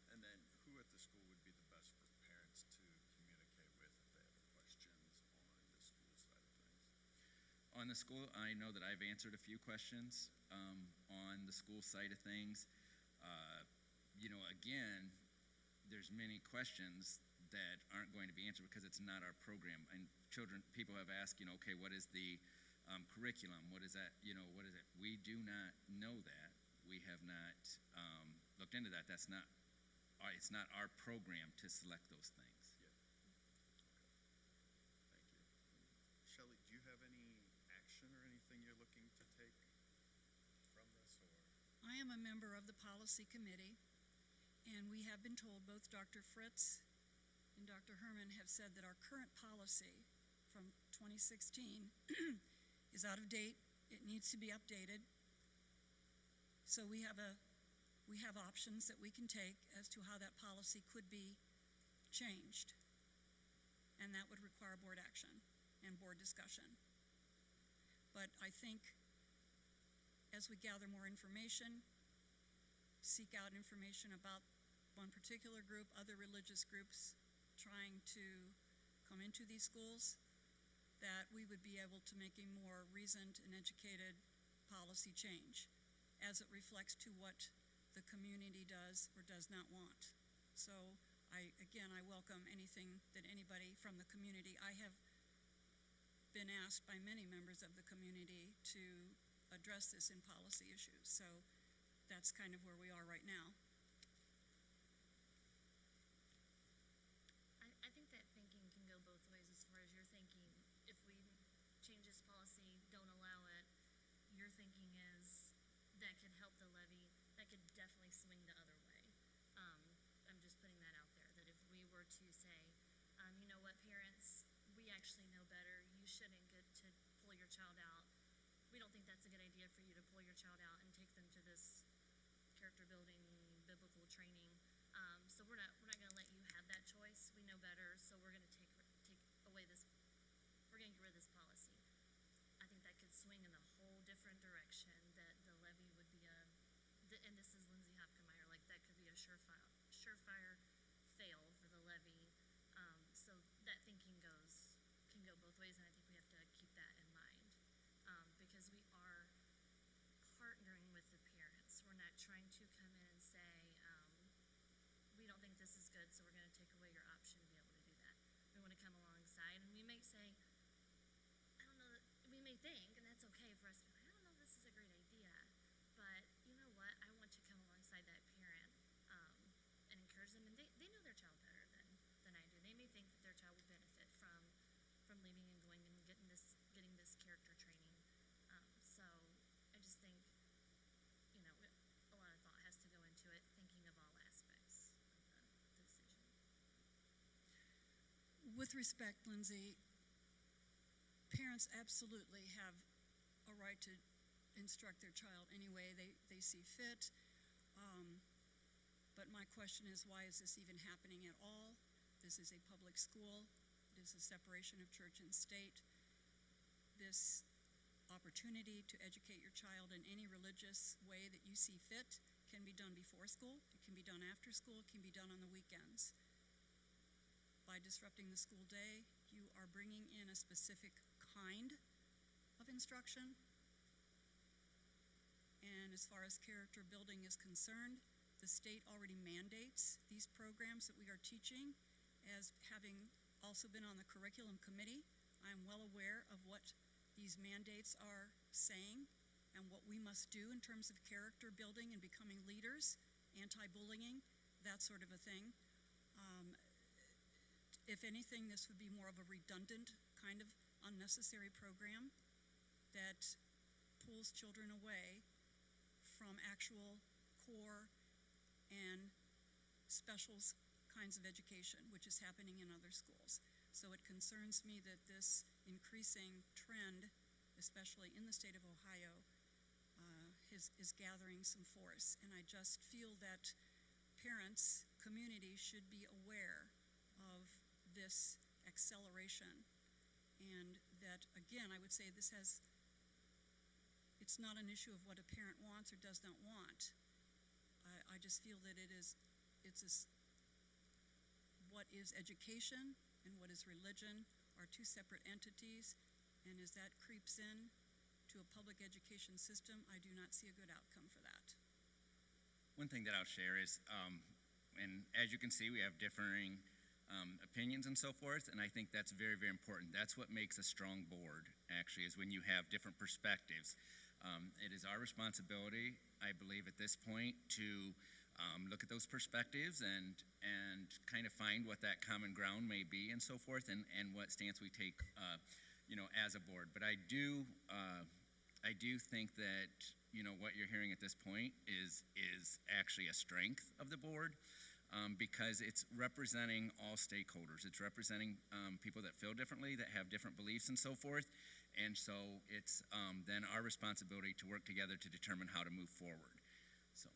S3: And then who at the school would be the best for parents to communicate with if they have questions on the school side of things?
S5: On the school, I know that I've answered a few questions on the school side of things. Again, there's many questions that aren't going to be answered because it's not our program. And people have asked, okay, what is the curriculum? What is that? What is it? We do not know that. We have not looked into that. It's not our program to select those things.
S3: Yeah. Okay. Thank you. Shelley, do you have any action or anything you're looking to take from this, or?
S4: I am a member of the policy committee, and we have been told, both Dr. Fritz and Dr. Herman have said that our current policy from 2016 is out of date. It needs to be updated. So we have options that we can take as to how that policy could be changed. And that would require board action and board discussion. But I think as we gather more information, seek out information about one particular group, other religious groups trying to come into these schools, that we would be able to make a more reasoned and educated policy change as it reflects to what the community does or does not want. So I welcome anything that anybody from the community. I have been asked by many members of the community to address this in policy issues. So that's kind of where we are right now.
S8: I think that thinking can go both ways as far as you're thinking. If we change this policy, don't allow it, your thinking is that could help the levy, that could definitely swing the other way. I'm just putting that out there, that if we were to say, you know what, parents, we actually know better, you shouldn't get to pull your child out. We don't think that's a good idea for you to pull your child out and take them to this character building, biblical training. So we're not going to let you have that choice. We know better, so we're going to take away this. We're going to get rid of this policy. I think that could swing in a whole different direction. That the levy would be and this is Lindsay Hopkemeyer, like that could be a surefire fail for the levy. So that thinking can go both ways, and I think we have to keep that in mind because we are partnering with the parents. We're not trying to come in and say, we don't think this is good, so we're going to take away your option to be able to do that. We want to come alongside, and we may say, I don't know, we may think, and that's okay for us to be like, I don't know if this is a great idea, but you know what, I want to come alongside that parent and encourage them, and they know their child better than I do. They may think that their child would benefit from leaving and going and getting this character training. So I just think, a lot of thought has to go into it, thinking of all aspects of the decision.
S4: With respect, Lindsay, parents absolutely have a right to instruct their child any way they see fit. But my question is, why is this even happening at all? This is a public school. It is a separation of church and state. This opportunity to educate your child in any religious way that you see fit can be done before school, it can be done after school, it can be done on the weekends. By disrupting the school day, you are bringing in a specific kind of instruction. And as far as character building is concerned, the state already mandates these programs that we are teaching. As having also been on the curriculum committee, I am well aware of what these mandates are saying and what we must do in terms of character building and becoming leaders, anti-bullying, that sort of a thing. If anything, this would be more of a redundant kind of unnecessary program that pulls children away from actual core and specials kinds of education, which is happening in other schools. So it concerns me that this increasing trend, especially in the state of Ohio, is gathering some force. And I just feel that parents, community should be aware of this acceleration. And that, again, I would say it's not an issue of what a parent wants or does not want. I just feel that what is education and what is religion are two separate entities, and as that creeps in to a public education system, I do not see a good outcome for that.
S5: One thing that I'll share is, and as you can see, we have differing opinions and so forth, and I think that's very, very important. That's what makes a strong board, actually, is when you have different perspectives. It is our responsibility, I believe, at this point to look at those perspectives and kind of find what that common ground may be and so forth, and what stance we take, as a board. But I do think that, what you're hearing at this point is actually a strength of the board, because it's representing all stakeholders. It's representing people that feel differently, that have different beliefs and so forth. And so it's then our responsibility to work together to determine how to move forward. So.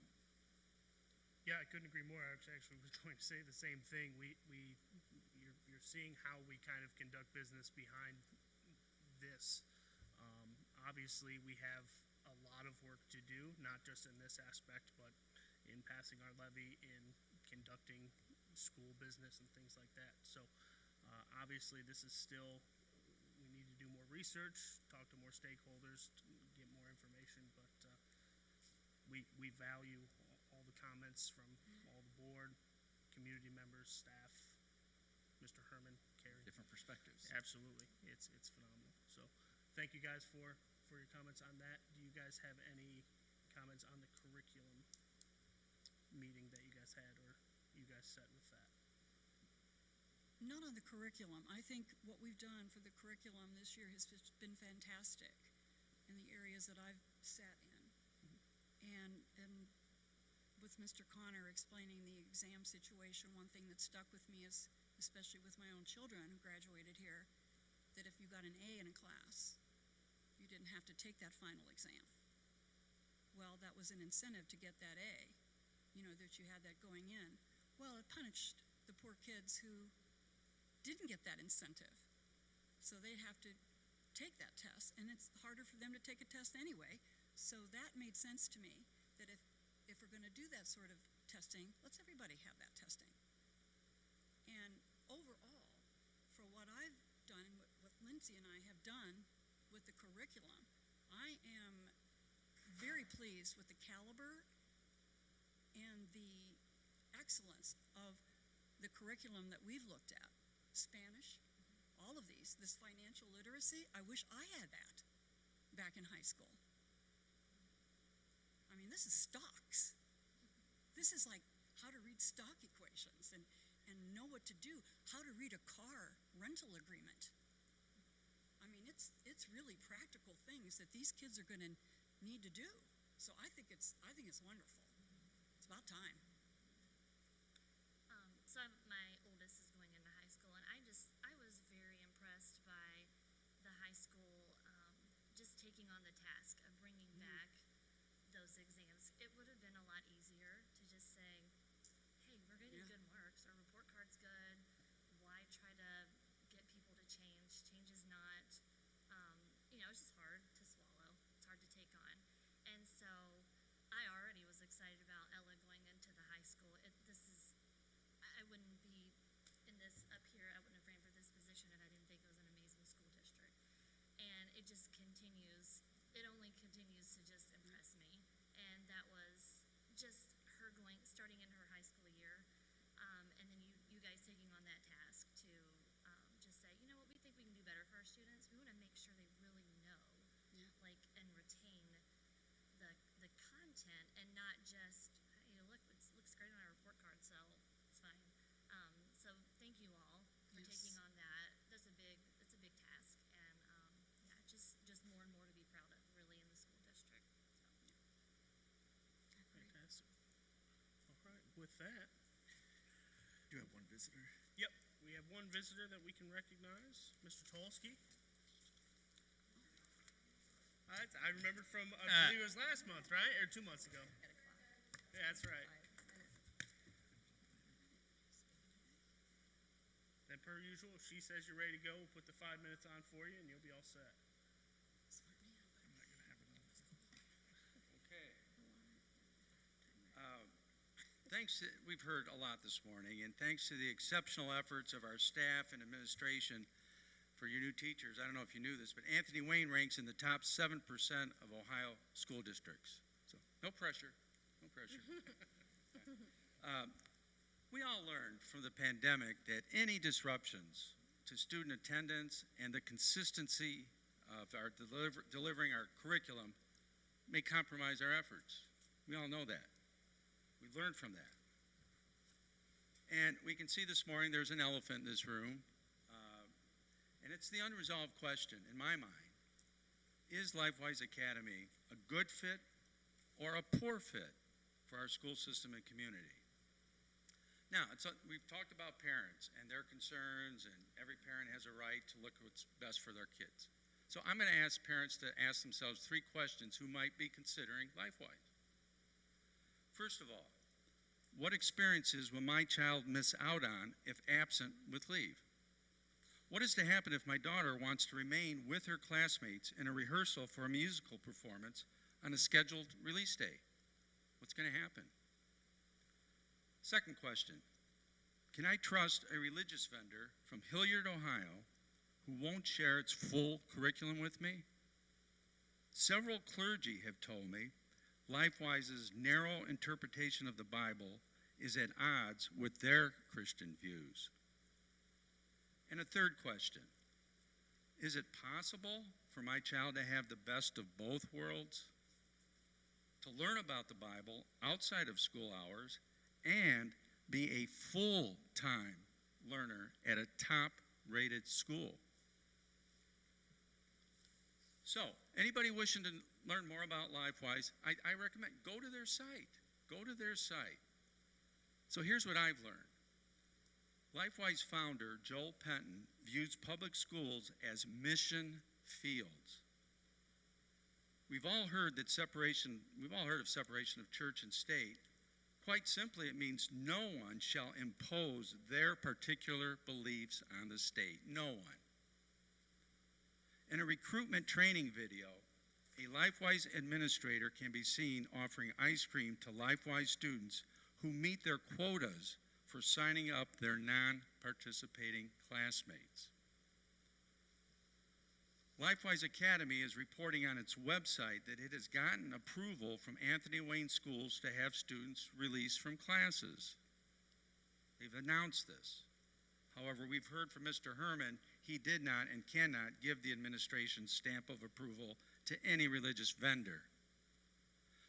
S1: Yeah, I couldn't agree more. I actually was going to say the same thing. You're seeing how we kind of conduct business behind this. Obviously, we have a lot of work to do, not just in this aspect, but in passing our levy, in conducting school business and things like that. So obviously, this is still, we need to do more research, talk to more stakeholders, to get more information, but we value all the comments from all the board, community members, staff, Mr. Herman, Carrie.
S5: Different perspectives.
S1: Absolutely. It's phenomenal. So thank you guys for your comments on that. Do you guys have any comments on the curriculum meeting that you guys had, or you guys set with that?
S4: Not on the curriculum. I think what we've done for the curriculum this year has just been fantastic in the areas that I've sat in. And with Mr. Connor explaining the exam situation, one thing that stuck with me is, especially with my own children who graduated here, that if you got an A in a class, you didn't have to take that final exam. Well, that was an incentive to get that A, that you had that going in. Well, it punished the poor kids who didn't get that incentive. So they'd have to take that test, and it's harder for them to take a test anyway. So that made sense to me, that if we're going to do that sort of testing, let's everybody have that testing. And overall, for what I've done and what Lindsay and I have done with the curriculum, I am very pleased with the caliber and the excellence of the curriculum that we've looked at. Spanish, all of these, this financial literacy, I wish I had that back in high school. I mean, this is stocks. This is like how to read stock equations and know what to do, how to read a car rental agreement. I mean, it's really practical things that these kids are going to need to do. So I think it's wonderful. It's about time.
S8: So my oldest is going into high school, and I was very impressed by the high school just taking on the task of bringing back those exams. It would have been a lot easier to just say, hey, we're getting good marks, our report card's good, why try to get people to change? Change is not, it's just hard to swallow, it's hard to take on. And so I already was excited about Ella going into the high school. I wouldn't be in this up here, I wouldn't have ran for this position if I didn't think it was an amazing school district. And it just continues, it only continues to just impress me. And that was just her starting in her high school year, and then you guys taking on that task to just say, you know what, we think we can do better for our students. We want to make sure they really know, and retain the content, and not just, hey, look, it looks great on our report card, so it's fine. So thank you all for taking on that. It's a big task, and
S1: with that,
S3: Do you have one visitor?
S1: yep, we have one visitor that we can recognize, Mr. Tolsky. I remembered from, I believe it was last month, right? Or 2 months ago. Yeah, that's right. Then per usual, if she says you're ready to go, we'll put the 5 minutes on for you and you'll be all set.
S9: Okay. Thanks, we've heard a lot this morning, and thanks to the exceptional efforts of our staff and administration for your new teachers. I don't know if you knew this, but Anthony Wayne ranks in the top 7% of Ohio school districts. So, no pressure, no pressure. We all learned from the pandemic that any disruptions to student attendance and the consistency of our delivering our curriculum may compromise our efforts. We all know that. We learned from that. And we can see this morning there's an elephant in this room, and it's the unresolved question in my mind. Is LifeWise Academy a good fit or a poor fit for our school system and community? Now, we've talked about parents and their concerns, and every parent has a right to look at what's best for their kids. So I'm going to ask parents to ask themselves 3 questions who might be considering LifeWise. First of all, what experiences will my child miss out on if absent with leave? What is to happen if my daughter wants to remain with her classmates in a rehearsal for a musical performance on a scheduled release day? What's going to happen? Second question, can I trust a religious vendor from Hilliard, Ohio, who won't share its full curriculum with me? Several clergy have told me LifeWise's narrow interpretation of the Bible is at odds with their Christian views. And a third question, is it possible for my child to have the best of both worlds? To learn about the Bible outside of school hours and be a full-time learner at a top-rated school? So, anybody wishing to learn more about LifeWise, I recommend go to their site. Go to their site. So here's what I've learned. LifeWise founder Joel Penton views public schools as mission fields. We've all heard of separation of church and state. Quite simply, it means no one shall impose their particular beliefs on the state. No one. In a recruitment training video, a LifeWise administrator can be seen offering ice cream to LifeWise students who meet their quotas for signing up their non-participating classmates. LifeWise Academy is reporting on its website that it has gotten approval from Anthony Wayne schools to have students released from classes. They've announced this. However, we've heard from Mr. Herman he did not and cannot give the administration's stamp of approval to any religious vendor.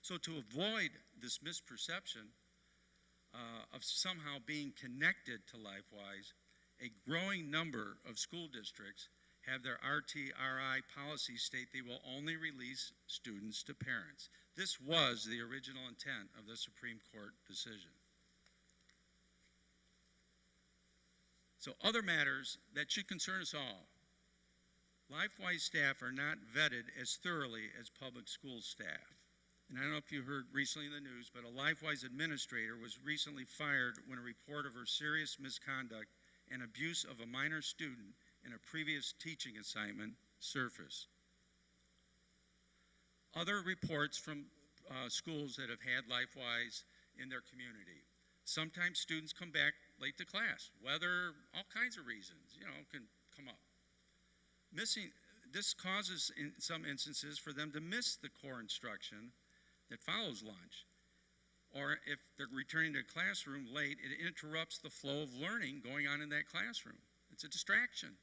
S9: So to avoid this misperception of somehow being connected to LifeWise, a growing number of school districts have their RTRI policy state they will only release students to parents. This was the original intent of the Supreme Court decision. So other matters that should concern us all. LifeWise staff are not vetted as thoroughly as public school staff. And I don't know if you heard recently in the news, but a LifeWise administrator was recently fired when a report of her serious misconduct and abuse of a minor student in a previous teaching assignment surfaced. Other reports from schools that have had LifeWise in their community. Sometimes students come back late to class, whether all kinds of reasons, can come up. This causes, in some instances, for them to miss the core instruction that follows lunch. Or if they're returning to a classroom late, it interrupts the flow of learning going on in that classroom. It's a distraction.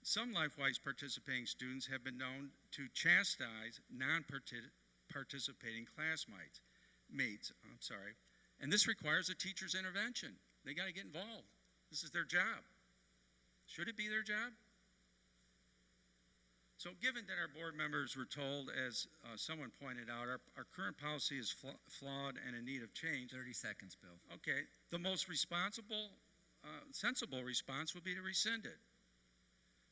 S9: Some LifeWise participating students have been known to chastise non-participating classmates. And this requires a teacher's intervention. They got to get involved. This is their job. Should it be their job? So given that our board members were told, as someone pointed out, our current policy is flawed and in need of change,
S5: 30 seconds, Bill.
S9: okay, the most responsible, sensible response would be to rescind it.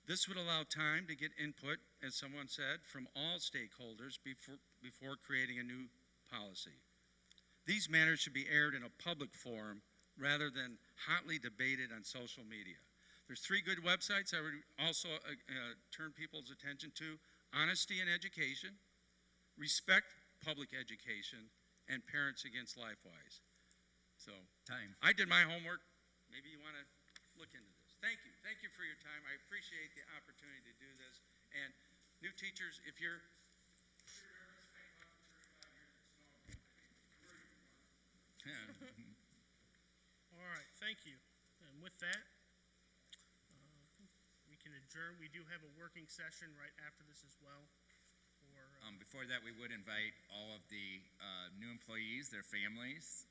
S9: This would allow time to get input, as someone said, from all stakeholders before creating a new policy. These matters should be aired in a public forum rather than hotly debated on social media. There's 3 good websites I would also turn people's attention to: Honesty in Education, Respect Public Education, and Parents Against Lifewise. So,
S5: Time.
S9: I did my homework. Maybe you want to look into this. Thank you. Thank you for your time. I appreciate the opportunity to do this. And new teachers, if you're nervous, I taught for 35 years at Snow.
S1: All right, thank you. And with that, we can adjourn. We do have a working session right after this as well.
S5: Before that, we would invite all of the new employees, their families,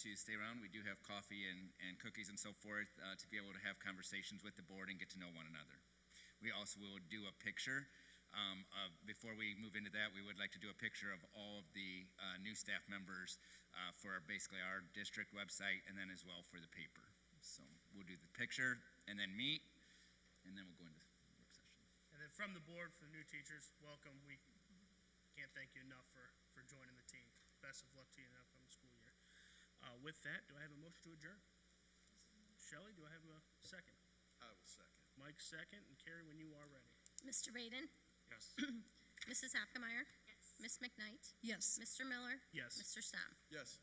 S5: to stay around. We do have coffee and cookies and so forth to be able to have conversations with the board and get to know one another. We also will do a picture. Before we move into that, we would like to do a picture of all of the new staff members for basically our district website, and then as well for the paper. So we'll do the picture and then meet, and then we'll go into work session.
S1: And then from the board, for the new teachers, welcome. We can't thank you enough for joining the team. Best of luck to you in the upcoming school year. With that, do I have a motion to adjourn? Shelley, do I have a second?
S3: I will second.
S1: Mike, second, and Carrie, when you are ready.
S2: Mr. Baden?
S9: Yes.
S2: Mrs. Hopkemeyer?
S8: Yes.
S2: Ms. McKnight?
S4: Yes.
S2: Mr. Miller?
S1: Yes.
S2: Mr. Stem?
S3: Yes.